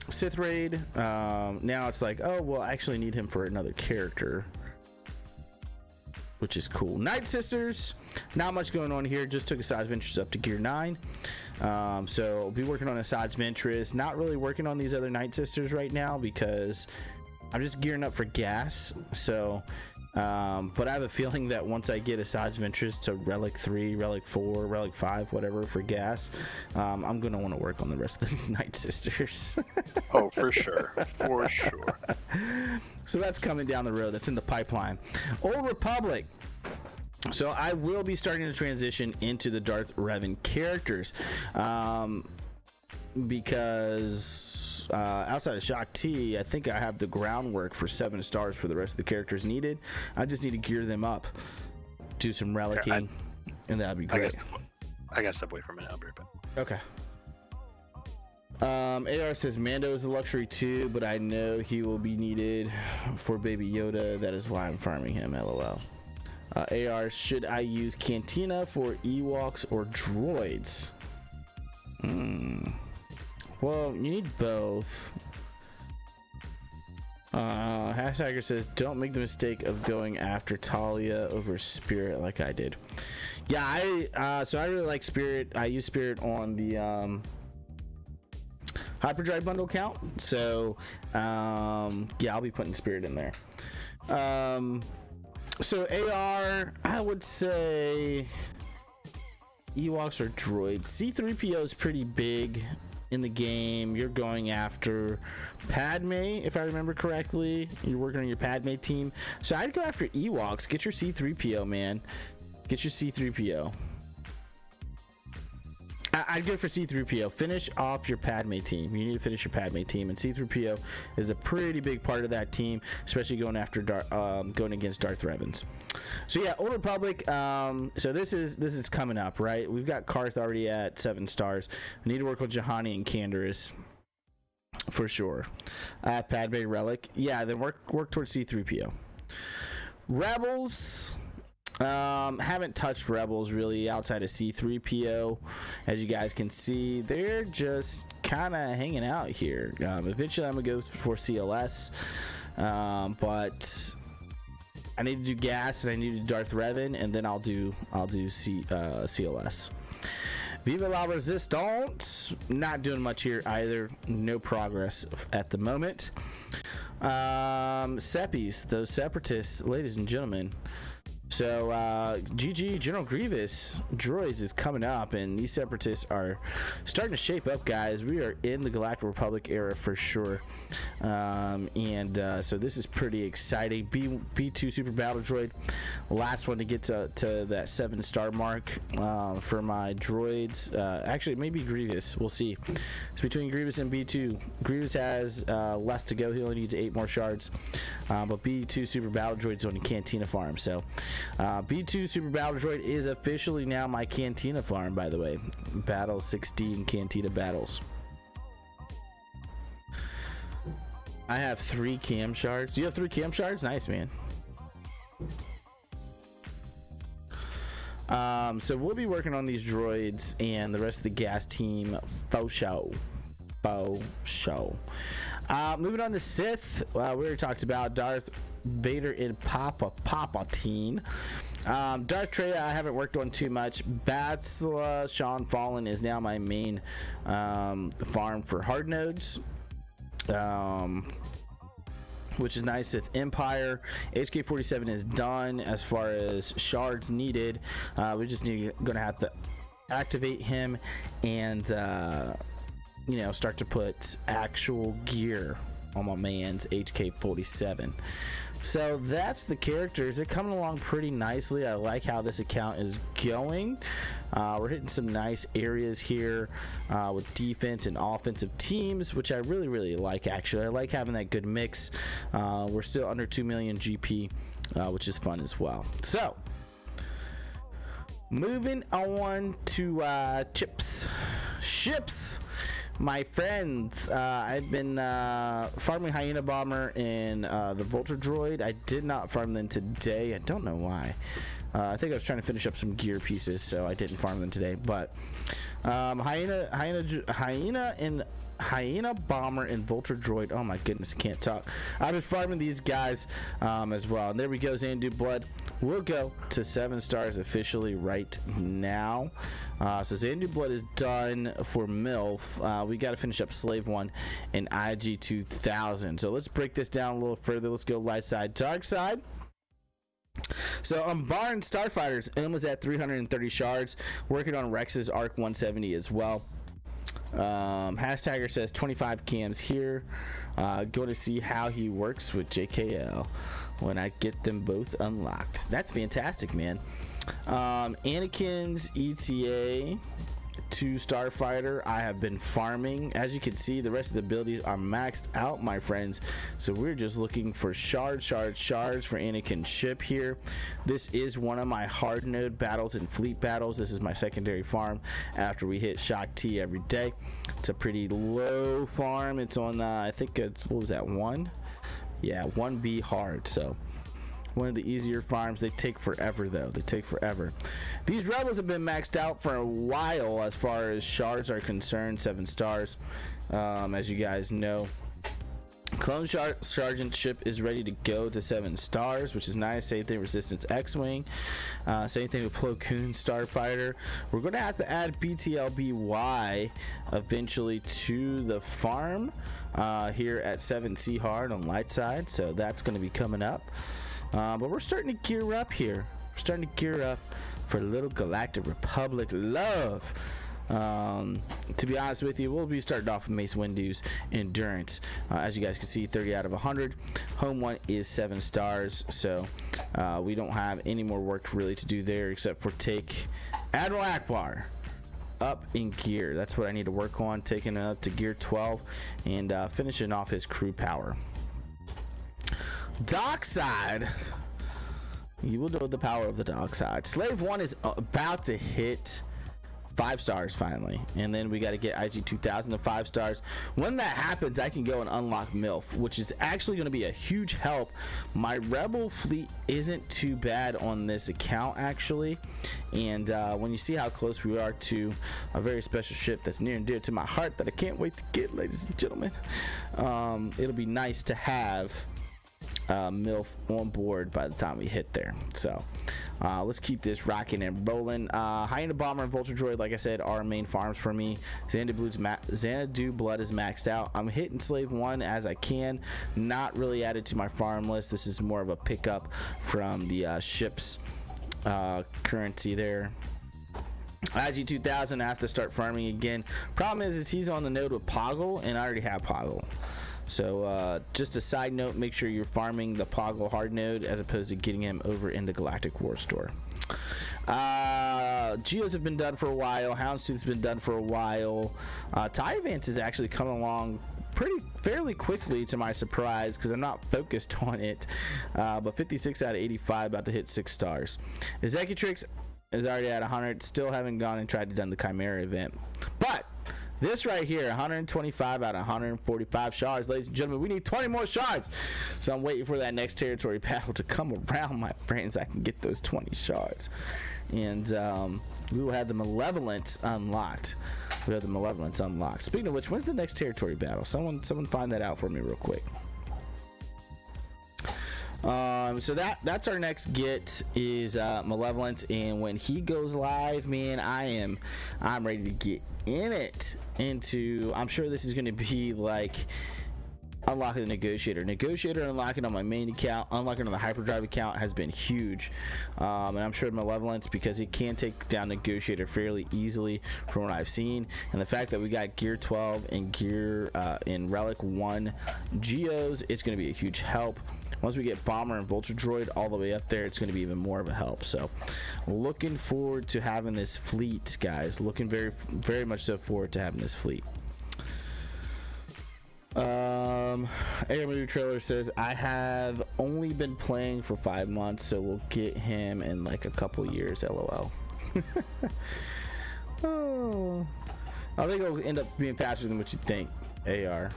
Sith raid. Now it's like, oh well, I actually need him for another character, which is cool. Night Sisters, not much going on here. Just took Asajj Ventress up to gear 9. So I'll be working on Asajj Ventress. Not really working on these other Night Sisters right now because I'm just gearing up for gas. So, but I have a feeling that once I get Asajj Ventress to Relic 3, Relic 4, Relic 5, whatever for gas, I'm going to want to work on the rest of these Night Sisters. Oh, for sure. For sure. So that's coming down the road. That's in the pipeline. Old Republic. So I will be starting to transition into the Darth Revan characters, because outside of Shock T, I think I have the groundwork for 7 stars for the rest of the characters needed. I just need to gear them up, do some relicking, and that'd be great. I got to step away from it. I'll be right back. Okay. AR says Mando is a luxury too, but I know he will be needed for Baby Yoda. That is why I'm farming him. LOL. AR, should I use Cantina for Ewoks or droids? Well, you need both. Hashtagger says, don't make the mistake of going after Talia over Spirit like I did. Yeah, so I really like Spirit. I use Spirit on the Hyperdrive bundle count. So, yeah, I'll be putting Spirit in there. So AR, I would say Ewoks or droids. C-3PO is pretty big in the game. You're going after Padme, if I remember correctly. You're working on your Padme team. So I'd go after Ewoks. Get your C-3PO, man. Get your C-3PO. I'd go for C-3PO. Finish off your Padme team. You need to finish your Padme team, and C-3PO is a pretty big part of that team, especially going after going against Darth Revans. So yeah, Old Republic. So this is coming up, right? We've got Karth already at 7 stars. I need to work with Juhani and Canderous for sure. Padme Relic, yeah. Then work towards C-3PO. Rebels. Haven't touched Rebels really outside of C-3PO. As you guys can see, they're just kind of hanging out here. Eventually I'm gonna go for CLS, but I need to do gas and I need to do Darth Revan, and then I'll do CLS. Viva la Resistance. Not doing much here either. No progress at the moment. Seppies, those separatists, ladies and gentlemen. So GG General Grievous droids is coming up, and these separatists are starting to shape up, guys. We are in the Galactic Republic era for sure, so this is pretty exciting. B2 Super Battle Droid, last one to get to that 7-star mark for my droids. Actually, maybe Grievous. We'll see. It's between Grievous and B2. Grievous has less to go. He only needs 8 more shards, but B2 Super Battle Droid's on the Cantina farm. So B2 Super Battle Droid is officially now my Cantina farm, by the way. Battle 16 Cantina battles. I have 3 cam shards. You have 3 cam shards? Nice, man. So we'll be working on these droids and the rest of the gas team. Faux show. Moving on to Sith. We already talked about Darth Vader and Palpatine. Darth Traya I haven't worked on too much. Bastila Sean Fallen is now my main farm for hard nodes, which is nice. Sith Empire HK-47 is done as far as shards needed. We just gonna have to activate him and start to put actual gear on my man's HK-47. So that's the characters. They're coming along pretty nicely. I like how this account is going. We're hitting some nice areas here with defense and offensive teams, which I really like. Actually, I like having that good mix. We're still under 2 million GP which is fun as well. So moving on to ships, my friends. I've been farming Hyena Bomber and the Vulture Droid. I did not farm them today. I don't know why. I think I was trying to finish up some gear pieces, so I didn't farm them today. But Hyena Bomber and Vulture Droid. Oh my goodness, I can't talk. I've been farming these guys as well. And there we go. Xanadu Blood will go to 7 stars officially right now. So Xanadu Blood is done for MILF. We got to finish up Slave 1 and IG 2000. So let's break this down a little further. Let's go light side, dark side. So I'm barring Starfighters. Emma's at 330 shards. Working on Rex's Arc 170 as well. Hashtagger says 25 cams here. Going to see how he works with JKL when I get them both unlocked. That's fantastic, man. Anakin's ETA 2 Starfighter. I have been farming. As you can see, the rest of the abilities are maxed out, my friends. So we're just looking for shards for Anakin's ship here. This is one of my hard node battles and fleet battles. This is my secondary farm after we hit Shock T every day. It's a pretty low farm. It's on I think it's, what was that, 1? Yeah, 1B hard. So one of the easier farms. They take forever though. They take forever. These rebels have been maxed out for a while as far as shards are concerned. 7 stars, as you guys know. Clone Sergeant ship is ready to go to 7 stars, which is nice. Same thing, Resistance X-Wing. Same thing with Plo Koon Starfighter. We're going to have to add BTLBY eventually to the farm here at 7C hard on light side. So that's going to be coming up. But we're starting to gear up here. We're starting to gear up for little Galactic Republic love. To be honest with you, we'll be starting off with Mace Windu's Endurance. As you guys can see, 30 out of 100. Home one is 7 stars, so we don't have any more work really to do there except for take Admiral Akbar up in gear. That's what I need to work on, taking it up to gear 12 and finishing off his crew power. Dark side, you will know the power of the dark side. Slave 1 is about to hit 5 stars finally, and then we got to get IG 2000 to 5 stars. When that happens, I can go and unlock MILF, which is actually going to be a huge help. My rebel fleet isn't too bad on this account actually, and when you see how close we are to a very special ship that's near and dear to my heart that I can't wait to get, ladies and gentlemen, it'll be nice to have MILF on board by the time we hit there. So let's keep this rocking and rolling. Hyena Bomber and Vulture Droid, like I said, are main farms for me. Xanadu Blood is maxed out. I'm hitting Slave 1 as I can. Not really added to my farm list. This is more of a pickup from the ship's currency there. IG 2000, I have to start farming again. Problem is he's on the node with Poggle, and I already have Poggle. So just a side note, make sure you're farming the Poggle hard node as opposed to getting him over in the Galactic War Store. Geos have been done for a while. Houndstooth's been done for a while. TIE Advance is actually coming along fairly quickly to my surprise because I'm not focused on it. But 56 out of 85, about to hit 6 stars. Executrix is already at 100. Still haven't gone and tried to done the Chimera event. But this right here, 125 out of 145 shards. Ladies and gentlemen, we need 20 more shards. So I'm waiting for that next territory battle to come around, my friends. I can get those 20 shards. And we will have the Malevolence unlocked. We have the Malevolence unlocked. Speaking of which, when's the next territory battle? Someone find that out for me real quick. So that's our next get is Malevolence, and when he goes live, man, I'm ready to get in it. I'm sure this is going to be like unlocking the negotiator unlocking on my main account, unlocking on the hyperdrive account has been huge, and I'm sure Malevolence, because it can take down negotiator fairly easily from what I've seen, and the fact that we got gear 12 and gear in relic 1 geos, it's going to be a huge help. Once we get Bomber and Vulture Droid all the way up there, it's going to be even more of a help. So looking forward to having this fleet, guys. Looking very, very much so forward to having this fleet. Air Movie Trailer says, I have only been playing for 5 months, so we'll get him in like a couple years, lol. Oh, I think it'll end up being faster than what you think, AR.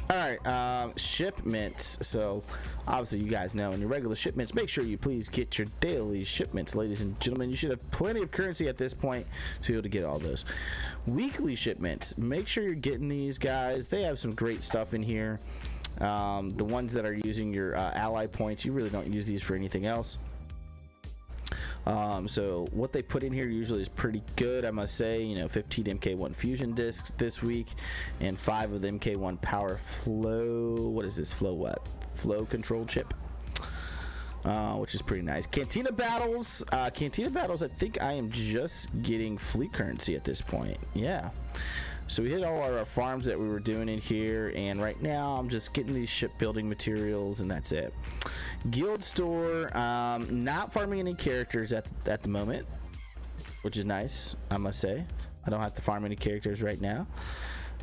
Alright, shipments. So obviously you guys know in your regular shipments, make sure you please get your daily shipments, ladies and gentlemen. You should have plenty of currency at this point to be able to get all those. Weekly shipments, make sure you're getting these, guys. They have some great stuff in here. The ones that are using your ally points, you really don't use these for anything else. So what they put in here usually is pretty good, I must say. You know, 15 MK1 fusion discs this week, and 5 of the MK1 power flow. What is this? Flow control chip, which is pretty nice. Cantina battles. I think I am just getting fleet currency at this point. Yeah. So we hit all our farms that we were doing in here, and right now I'm just getting these shipbuilding materials, and that's it. Guild store, not farming any characters at the moment, which is nice, I must say. I don't have to farm any characters right now.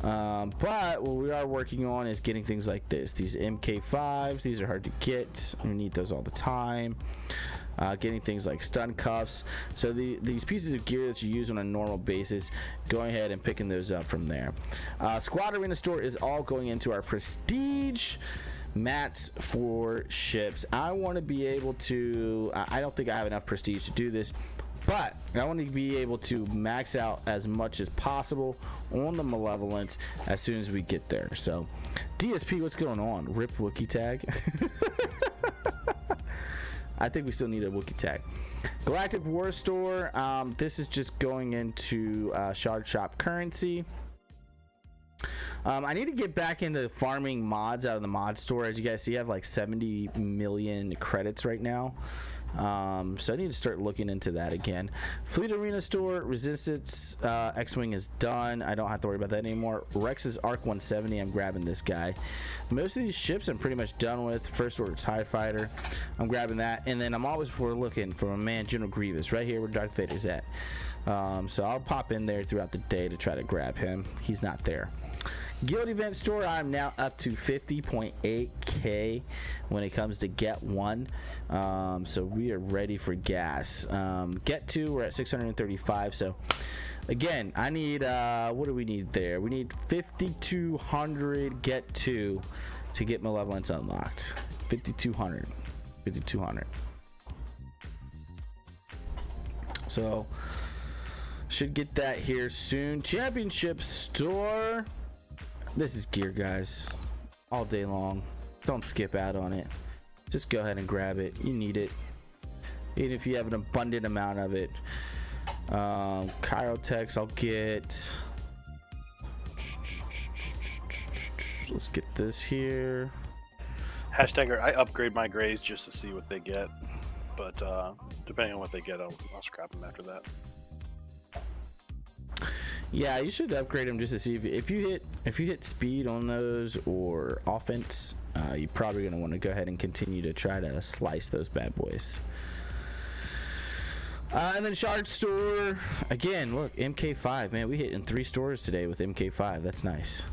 But what we are working on is getting things like this. These MK5s, these are hard to get. We need those all the time. Getting things like stun cuffs. So these pieces of gear that you use on a normal basis, going ahead and picking those up from there. Squad Arena store is all going into our prestige mats for ships. I want to be able to, I don't think I have enough prestige to do this, but I want to be able to max out as much as possible on the Malevolence as soon as we get there. So DSP, what's going on? Rip Wookie tag. I think we still need a Wookiee tag. Galactic War Store. This is just going into Shard Shop currency. I need to get back into farming mods out of the mod store. As you guys see, I have like 70 million credits right now. So I need to start looking into that again. Fleet Arena store, Resistance, X-Wing is done. I don't have to worry about that anymore. Rex's Arc 170, I'm grabbing this guy. Most of these ships I'm pretty much done with. First Order TIE Fighter, I'm grabbing that. And then we're looking for my man General Grievous, right here where Darth Vader's at. So I'll pop in there throughout the day to try to grab him. He's not there. Guild event store, I'm now up to 50.8k when it comes to get one. So we are ready for gas. Get two, we're at 635. So again, I need what do we need there? We need 5200 get two to get Malevolence unlocked. 5200. So should get that here soon. Championship store. This is gear, guys, all day long. Don't skip out on it. Just go ahead and grab it. You need it, even if you have an abundant amount of it. Chirotex, I'll get. Let's get this here. Hashtag, I upgrade my grades just to see what they get, but depending on what they get, I'll scrap them after that. Yeah, you should upgrade them just to see if you hit speed on those or offense. You're probably going to want to go ahead and continue to try to slice those bad boys. And then Shard store again. Look, MK5, man, we hit in 3 stores today with MK5. That's nice.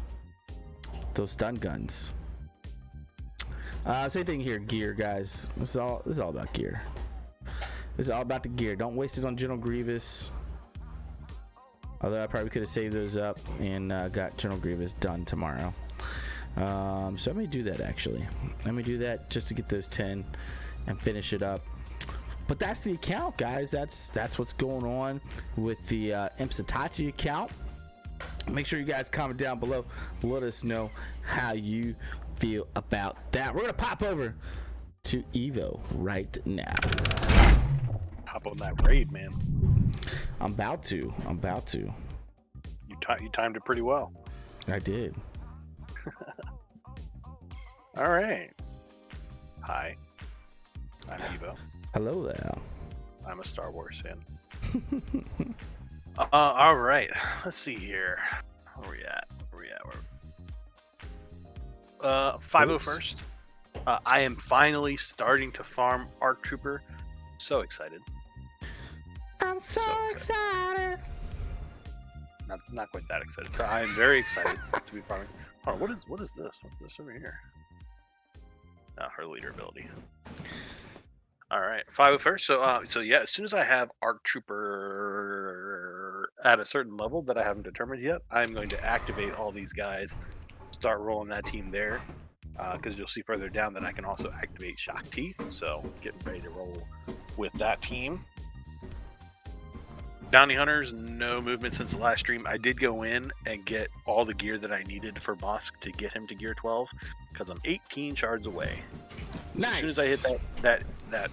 Those stun guns. Same thing here, gear, guys. This is all about gear. This is all about the gear. Don't waste it on General Grievous. Although I probably could have saved those up and got General Grievous done tomorrow. So I may do that, actually. Let me do that just to get those 10 and finish it up. But that's the account, guys. That's what's going on with the Itachi account. Make sure you guys comment down below. Let us know how you feel about that. We're going to pop over to Evo right now. Hop on that raid, man. I'm about to. You timed it pretty well. I did. All right. Hi. I'm Evo. Hello there. I'm a Star Wars fan. All right. Let's see here. Where we at? 501st. I am finally starting to farm ARC Trooper. So excited. I'm so excited. not quite that excited, but I am very excited to be farming. Oh, what is this? What's this over here? Her leader ability. All right, 501st. So yeah, as soon as I have Arc Trooper at a certain level that I haven't determined yet, I'm going to activate all these guys, start rolling that team there, because you'll see further down that I can also activate Shock T. So getting ready to roll with that team. Bounty Hunters, no movement since the last stream. I did go in and get all the gear that I needed for Bosk to get him to gear 12 because I'm 18 shards away. Nice. As soon as I hit that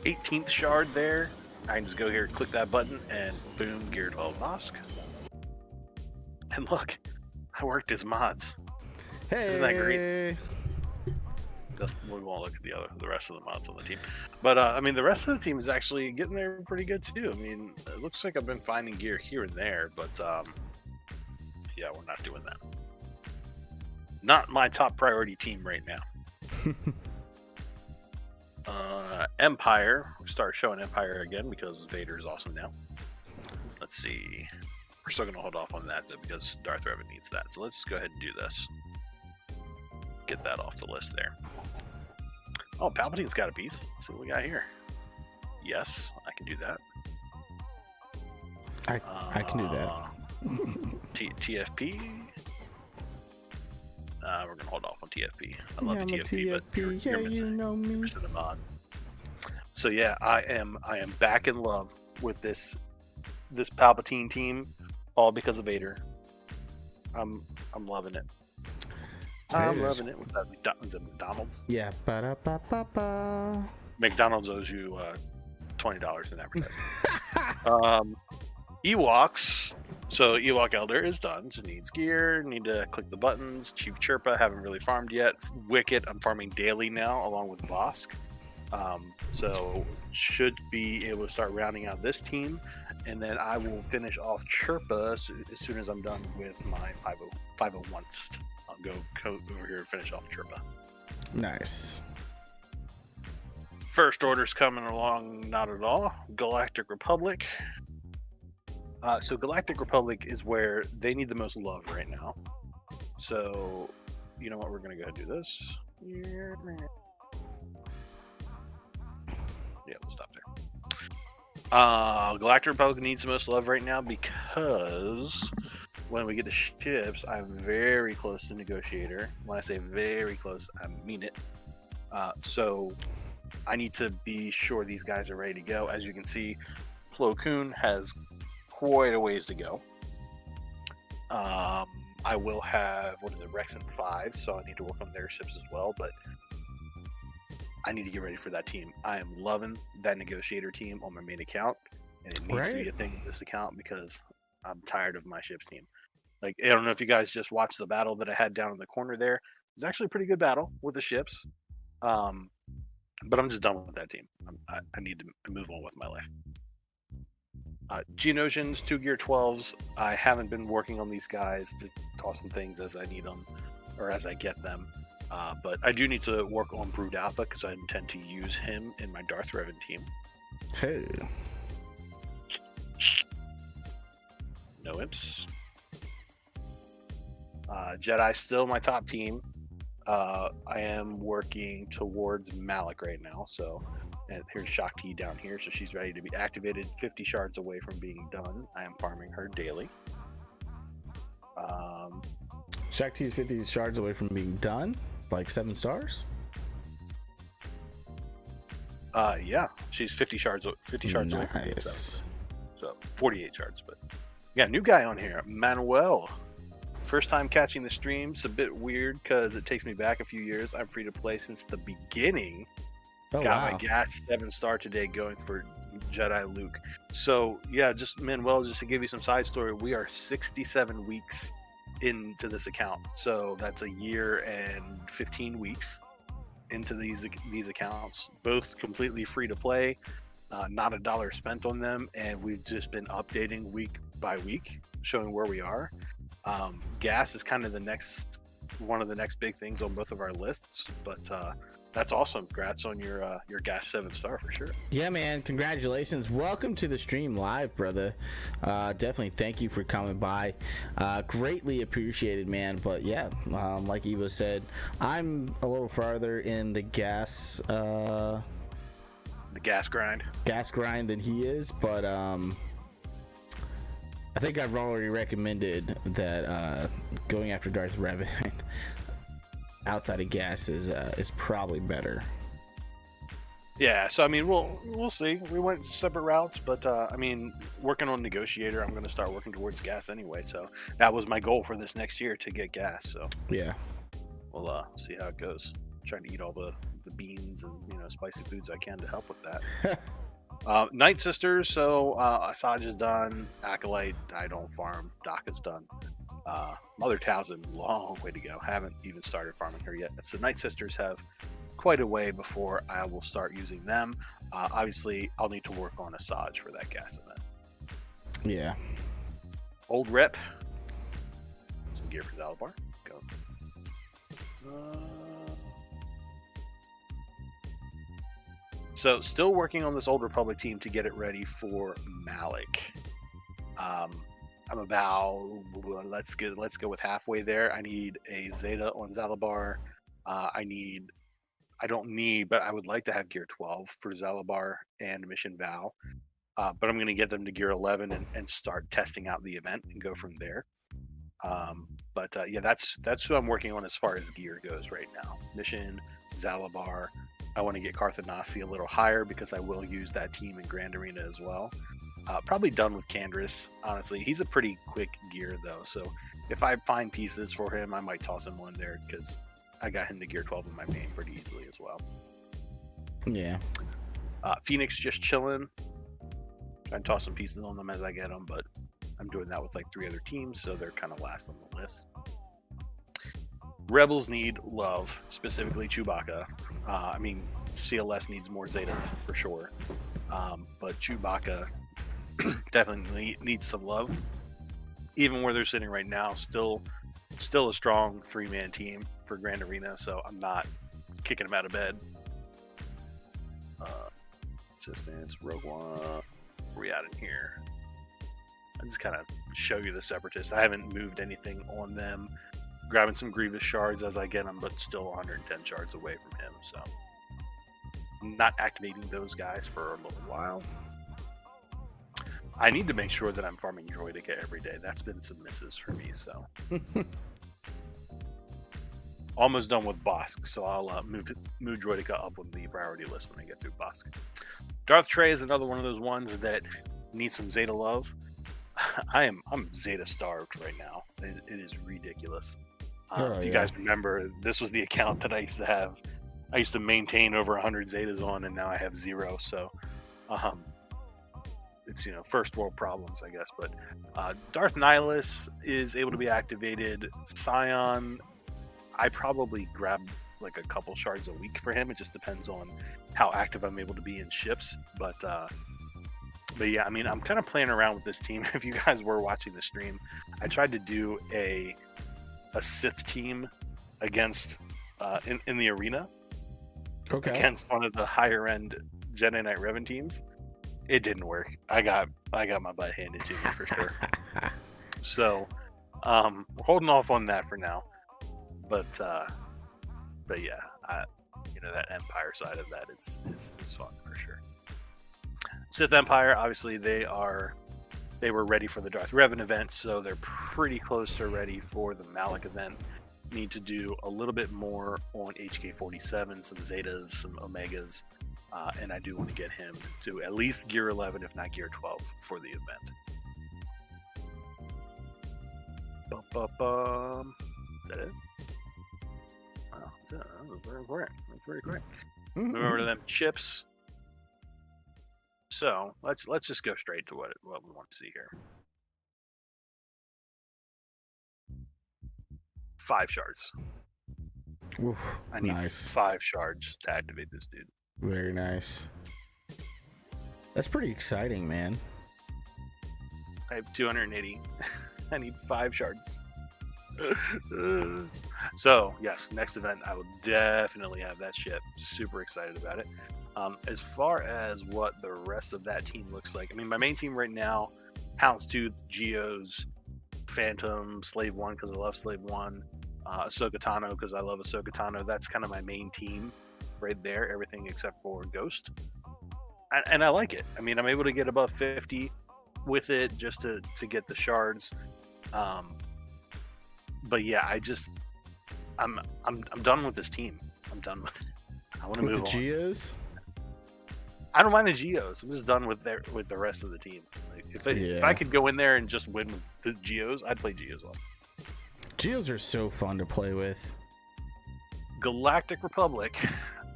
18th shard there, I can just go here, click that button, and boom, gear 12 Bosk. And look, I worked his mods. Hey. Isn't that great? We won't look at the rest of the mods on the team, but I mean the rest of the team is actually getting there pretty good too. I mean, it looks like I've been finding gear here and there, but yeah, we're not doing that. Not my top priority team right now. Empire, we start showing Empire again because Vader is awesome now. Let's see, we're still gonna hold off on that because Darth Revan needs that. So let's go ahead and do this. Get that off the list there. Oh, Palpatine's got a piece. Let's see what we got here. Yes, I can do that. I can do that. TFP. We're gonna hold off on TFP. I love the TFP, but you're you know me. missing the mod. So yeah, I am back in love with this Palpatine team, all because of Vader. I'm loving it. I'm loving it. Was it McDonald's? Yeah. Ba-da-ba-ba-ba. McDonald's owes you $20 in advertising. Ewoks. So Ewok Elder is done. Just needs gear. Need to click the buttons. Chief Chirpa, haven't really farmed yet. Wicket, I'm farming daily now, along with Bosk. So should be able to start rounding out this team, and then I will finish off Chirpa as soon as I'm done with my 501st. I'll go over here and finish off Chirpa. Nice. First Order's coming along, not at all. Galactic Republic. So Galactic Republic is where they need the most love right now. So, you know what? We're going to go ahead and do this. Yeah, we'll stop there. Galactic Republic needs the most love right now because when we get to ships, I'm very close to Negotiator. When I say very close, I mean it. So I need to be sure these guys are ready to go. As you can see, Plo Koon has quite a ways to go. I will have, Rex and 5, so I need to work on their ships as well, but I need to get ready for that team. I am loving that Negotiator team on my main account, and it needs to be a thing with this account because I'm tired of my ships team. Like, I don't know if you guys just watched the battle that I had down in the corner there. It was actually a pretty good battle with the ships, but I'm just done with that team. I need to move on with my life. Geonosians, 2 Gear 12s. I haven't been working on these guys, just tossing things as I need them or as I get them. But I do need to work on Brood Alpha because I intend to use him in my Darth Revan team. Hey. No imps. Jedi still my top team. I am working towards Malik right now, so. And here's Shakti down here, so she's ready to be activated, 50 shards away from being done. I am farming her daily. Shakti's 50 shards away from being done, like 7 stars. Yeah, she's 50 shards away from being done. So 48 shards, but yeah, new guy on here, Manuel. First time catching the stream. It's a bit weird because it takes me back a few years. I'm free to play since the beginning. Got my gas 7-star today going for Jedi Luke. So yeah, just Manuel, just to give you some side story, we are 67 weeks into this account. So that's a year and 15 weeks into these accounts, both completely free to play, not a dollar spent on them, and we've just been updating week by week, showing where we are. Gas is kind of one of the next big things on both of our lists, but That's awesome. Congrats on your gas 7-star for sure. Yeah, man. Congratulations. Welcome to the stream live, brother. Definitely thank you for coming by. Greatly appreciated, man. But yeah, like Evo said, I'm a little farther in the gas grind than he is, but I think I've already recommended that going after Darth Revan outside of gas is probably better. Yeah, so I mean, we'll see. We went separate routes, but I mean, working on Negotiator, I'm going to start working towards gas anyway. So that was my goal for this next year, to get gas. So yeah, we'll see how it goes. Trying to eat all the beans and spicy foods I can to help with that. Night Sisters, so Asajj is done. Acolyte, I don't farm. Daka's done. Mother Tao's a long way to go. Haven't even started farming her yet. So Night Sisters have quite a way before I will start using them. Obviously, I'll need to work on Asajj for that gas event. Yeah. Old Rep. Some gear for Zalabar. Go. So still working on this Old Republic team to get it ready for Malik. I'm about, let's go with halfway there. I need a Zeta on Zalabar. I don't need, but I would like to have gear 12 for Zalabar and Mission Vow. But I'm going to get them to gear 11 and start testing out the event and go from there. Yeah, that's who I'm working on as far as gear goes right now. Mission, Zalabar. I want to get Carthanasi a little higher because I will use that team in Grand Arena as well. Probably done with Candris, honestly. He's a pretty quick gear, though. So if I find pieces for him, I might toss him one there because I got him to gear 12 in my main pretty easily as well. Yeah. Phoenix just chilling. Trying to toss some pieces on them as I get them, but I'm doing that with like 3 other teams, so they're kind of last on the list. Rebels need love, specifically Chewbacca. I mean, CLS needs more Zetas for sure, but Chewbacca definitely needs some love. Even where they're sitting right now, still a strong 3-man team for Grand Arena, so I'm not kicking them out of bed. Assistance, Rogue One, where we at in here? I just kind of show you the Separatists. I haven't moved anything on them. Grabbing some Grievous shards as I get them, but still 110 shards away from him, so not activating those guys for a little while. I need to make sure that I'm farming Droideka every day. That's been some misses for me, so almost done with Bosk, so I'll move Droideka up on the priority list when I get through Bosk. Darth Trey is another one of those ones that needs some Zeta love. I'm Zeta starved right now. It is ridiculous. If you guys remember, this was the account that I used to have. I used to maintain over 100 Zetas on, and now I have 0. So, it's first world problems, I guess. But Darth Nihilus is able to be activated. Scion, I probably grab like a couple shards a week for him. It just depends on how active I'm able to be in ships. But yeah, I mean, I'm kind of playing around with this team. If you guys were watching the stream, I tried to do a Sith team against in the arena against one of the higher end Jedi Knight Revan teams. It didn't work. I got my butt handed to me for sure. So we're holding off on that for now. But yeah, that Empire side of that is fun for sure. Sith Empire, obviously they were ready for the Darth Revan event, so they're pretty close to ready for the Malik event. Need to do a little bit more on HK-47, some Zetas, some Omegas, and I do want to get him to at least Gear 11, if not Gear 12, for the event. Is that it? Wow, that was very important. That's very great. Move over to them chips. So let's just go straight to what we want to see here. 5 shards. Oof, I need nice. 5 shards to activate this dude. Very nice. That's pretty exciting, man. I have 280. I need 5 shards. So yes, next event I will definitely have that ship. Super excited about it. As far as what the rest of that team looks like, I mean, my main team right now: Houndstooth, Geos, Phantom, Slave One because I love Slave One, Ahsoka Tano because I love Ahsoka Tano. That's kind of my main team right there. Everything except for Ghost, and I like it. I mean, I'm able to get above 50 with it just to get the shards. But yeah, I'm done with this team. I'm done with it. I want to move the on. Geos? I don't mind the Geos. I'm just done with the rest of the team. Like if I could go in there and just win with the Geos, I'd play Geos on. Geos are so fun to play with. Galactic Republic.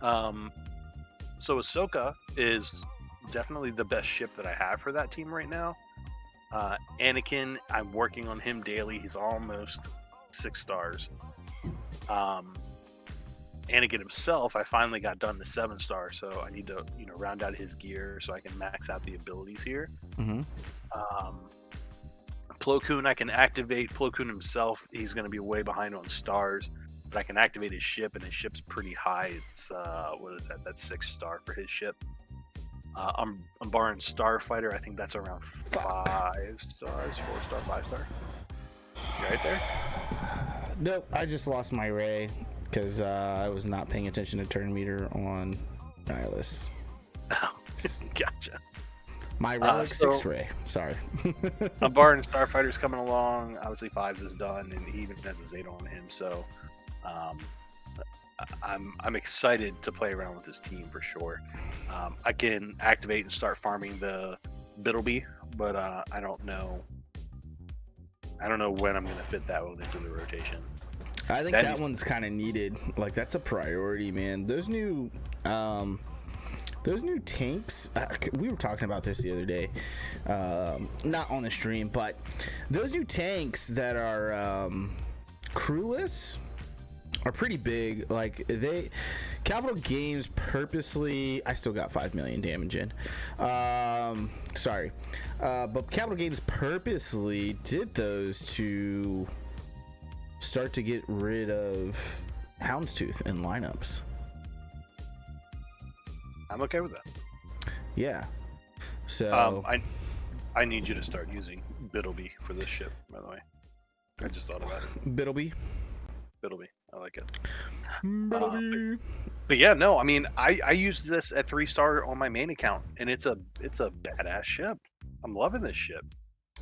So Ahsoka is definitely the best ship that I have for that team right now. Anakin, I'm working on him daily. He's almost 6 stars. Anakin himself, I finally got done to 7 stars, so I need to, round out his gear so I can max out the abilities here. Mm-hmm. Plo Koon, I can activate. Plo Koon himself, he's going to be way behind on stars, but I can activate his ship, and his ship's pretty high. It's, what is that? That's 6 star for his ship. I'm barring Starfighter. I think that's around 5 stars, 4 star, 5 star. You right there? Nope, I just lost my Ray because I was not paying attention to turn meter on Nihilus. Oh, gotcha. My Relic 6 Ray. Sorry. I'm barring Starfighter's coming along. Obviously, 5s is done, and he even has a Zeta on him. So, I'm excited to play around with this team for sure. I can activate and start farming the Bittleby, but I don't know. I don't know when I'm going to fit that one into the rotation. I think that one's kind of needed. Like, that's a priority, man. Those new tanks. We were talking about this the other day, not on the stream, but those new tanks that are crewless are pretty big. Like, Capital Games purposely, I still got 5 million damage in, sorry, but Capital Games purposely did those to start to get rid of Houndstooth in lineups. I'm okay with that. Yeah, so I need you to start using Bittleby for this ship, by the way. I just thought about it. Bittleby, I like it. Bittleby. But yeah, no, I mean, I used this at 3 star on my main account, and it's a badass ship. I'm loving this ship.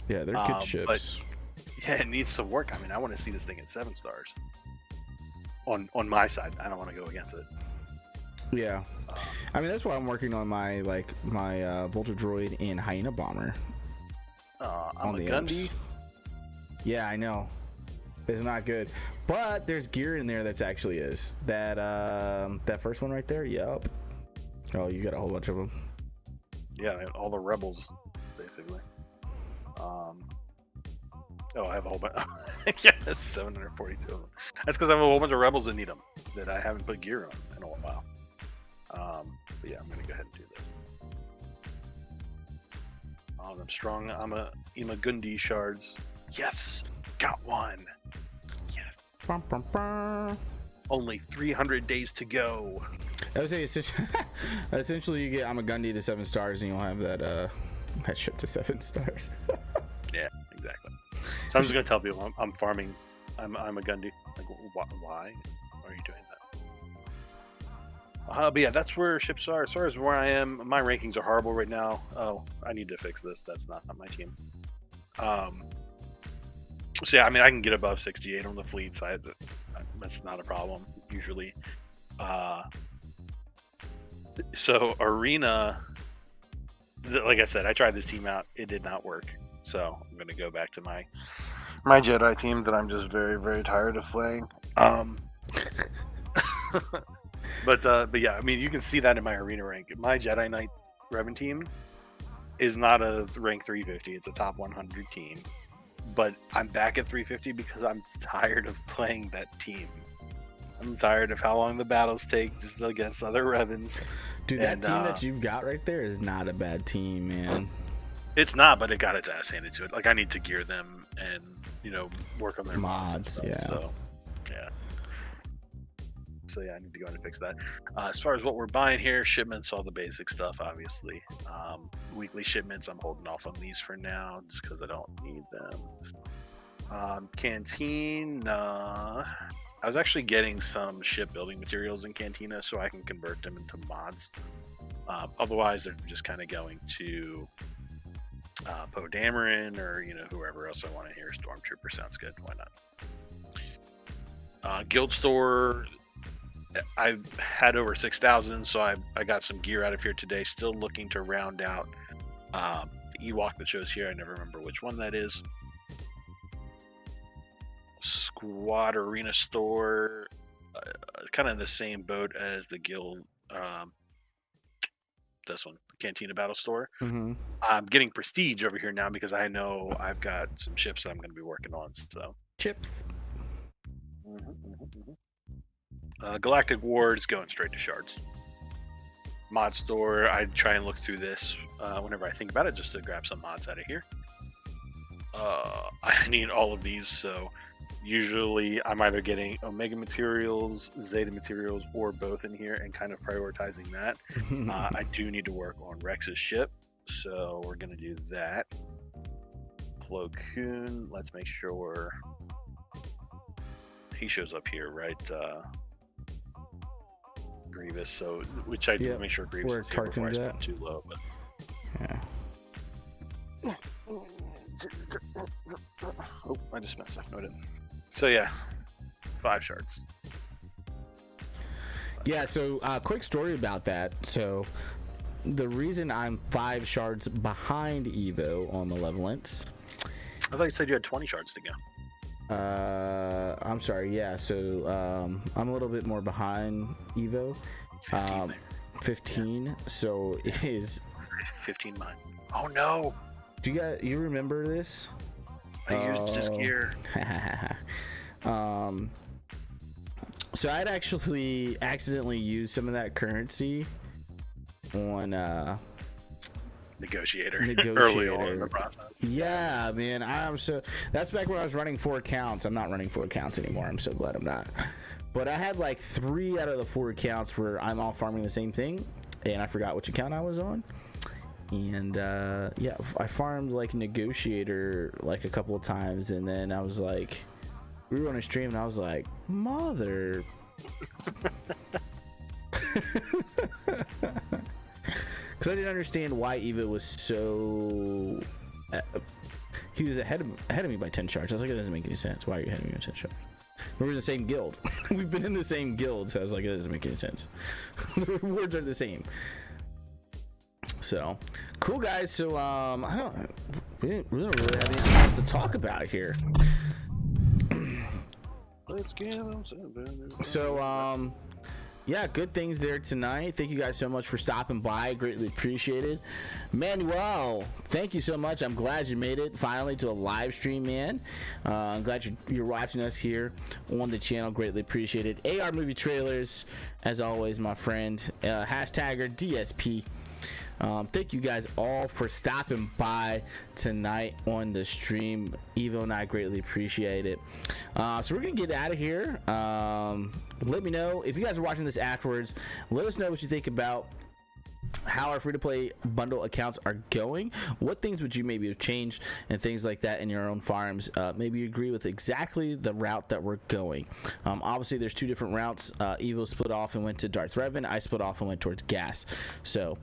Yeah, they're good ships. But yeah, it needs some work. I mean, I want to see this thing at 7 stars. On my side, I don't want to go against it. Yeah, I mean, that's why I'm working on my Volta Droid and Hyena Bomber. I'm a Gundy. Yeah, I know. It's not good, but there's gear in there that's actually is that first one right there. Yup. Oh, you got a whole bunch of them. Yeah, all the rebels, basically. I have a whole bunch. Yeah, there's 742 of them. That's because I have a whole bunch of rebels that need them that I haven't put gear on in a while. But yeah, I'm gonna go ahead and do this. I'm strong. I'm a Gundi shards. Yes, got one. Yes. Bum, bum, bum. Only 300 days to go. I would say essentially you get I'm a Gundy to 7 stars, and you'll have that ship to 7 stars. Yeah, exactly. So I'm just gonna tell people I'm farming. I'm a Gundy. Like, why are you doing that? But yeah, that's where ships are. As far as where I am, my rankings are horrible right now. Oh, I need to fix this. That's not my team. So yeah, I mean, I can get above 68 on the fleet side. That's not a problem usually. So arena, like I said, I tried this team out. It did not work. So I'm going to go back to my Jedi team that I'm just very, very tired of playing. But yeah, I mean, you can see that in my arena rank. My Jedi Knight Revan team is not a rank 350. It's a top 100 team. But I'm back at 350 because I'm tired of playing that team. I'm tired of how long the battles take just against other Revans. Dude, that team that you've got right there is not a bad team, man. It's not, but it got its ass handed to it. Like, I need to gear them and, work on their mods and stuff. Yeah. So, yeah. So yeah, I need to go in and fix that. As far as what we're buying here, shipments, all the basic stuff, obviously. Weekly shipments, I'm holding off on these for now just because I don't need them. Canteen, I was actually getting some shipbuilding materials in Cantina so I can convert them into mods. Otherwise, they're just kind of going to Poe Dameron or whoever else I want to hear. Stormtrooper sounds good. Why not? Guild store. I've had over 6,000, so I got some gear out of here today. Still looking to round out the Ewok that shows here. I never remember which one that is. Squad arena store, kind of the same boat as the guild. This one, Cantina Battle Store. Mm-hmm. I'm getting prestige over here now because I know I've got some ships that I'm going to be working on. So chips. Galactic Wars going straight to shards. Mod store. I try and look through this whenever I think about it, just to grab some mods out of here. I need all of these, so usually I'm either getting Omega materials, Zeta materials, or both in here, and kind of prioritizing that. I do need to work on Rex's ship, so we're going to do that. Plo Koon, let's make sure he shows up here, right? Grievous, so which I do make sure Grievous is here before I spend too low. But yeah. Oh, I just messed up. No, I didn't. So yeah, 5 shards. Yeah, so quick story about that. So the reason I'm 5 shards behind Evo on Malevolence. I thought you said you had 20 shards to go. I'm sorry, yeah, so I'm a little bit more behind Evo. 15, so it is 15 mine. Oh no! Do you remember this? I used his gear. So I'd actually accidentally used some of that currency on Negotiator early on in the process. Yeah, man. That's back when I was running 4 accounts. I'm not running 4 accounts anymore. I'm so glad I'm not. But I had like 3 out of the 4 accounts where I'm all farming the same thing, and I forgot which account I was on. And yeah, I farmed like Negotiator like a couple of times, and then I was like, we were on a stream, and I was like, mother. Because I didn't understand why Eva was so. He was ahead of me by 10 shards. I was like, it doesn't make any sense. Why are you ahead of me by 10 shards? We're in the same guild. We've been in the same guild, so I was like, it doesn't make any sense. The rewards are the same. So cool, guys. So we don't really have anything else to talk about here. Let's give them some. So yeah, good things there tonight. Thank you guys so much for stopping by. Greatly appreciated. Manuel, thank you so much. I'm glad you made it finally to a live stream, man. I'm glad you're watching us here on the channel. Greatly appreciated. AR movie trailers, as always, my friend. Hashtagger DSP. Thank you guys all for stopping by tonight on the stream. Evo and I greatly appreciate it. So we're gonna get out of here. Let me know if you guys are watching this afterwards. Let us know what you think about how our free-to-play bundle accounts are going. What things would you maybe have changed and things like that in your own farms? Maybe you agree with exactly the route that we're going. Obviously there's 2 different routes. Evo split off and went to Darth Revan. I split off and went towards gas. So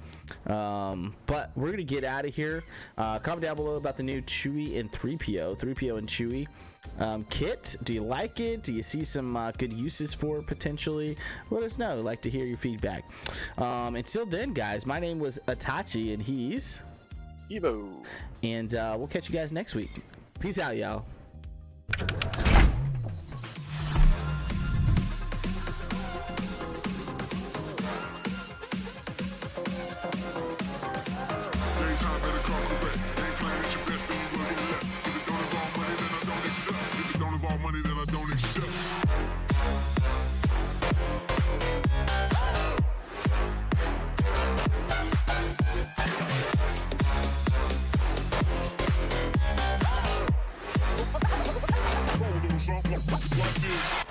but we're gonna get out of here. Comment down below about the new Chewie and Threepio and Chewie kit. Do you like it? Do you see some good uses for it potentially? Let us know. I'd like to hear your feedback. Until then, guys, my name was Itachi and he's Evo, and we'll catch you guys next week. Peace out, y'all. Money that I don't accept. Like this.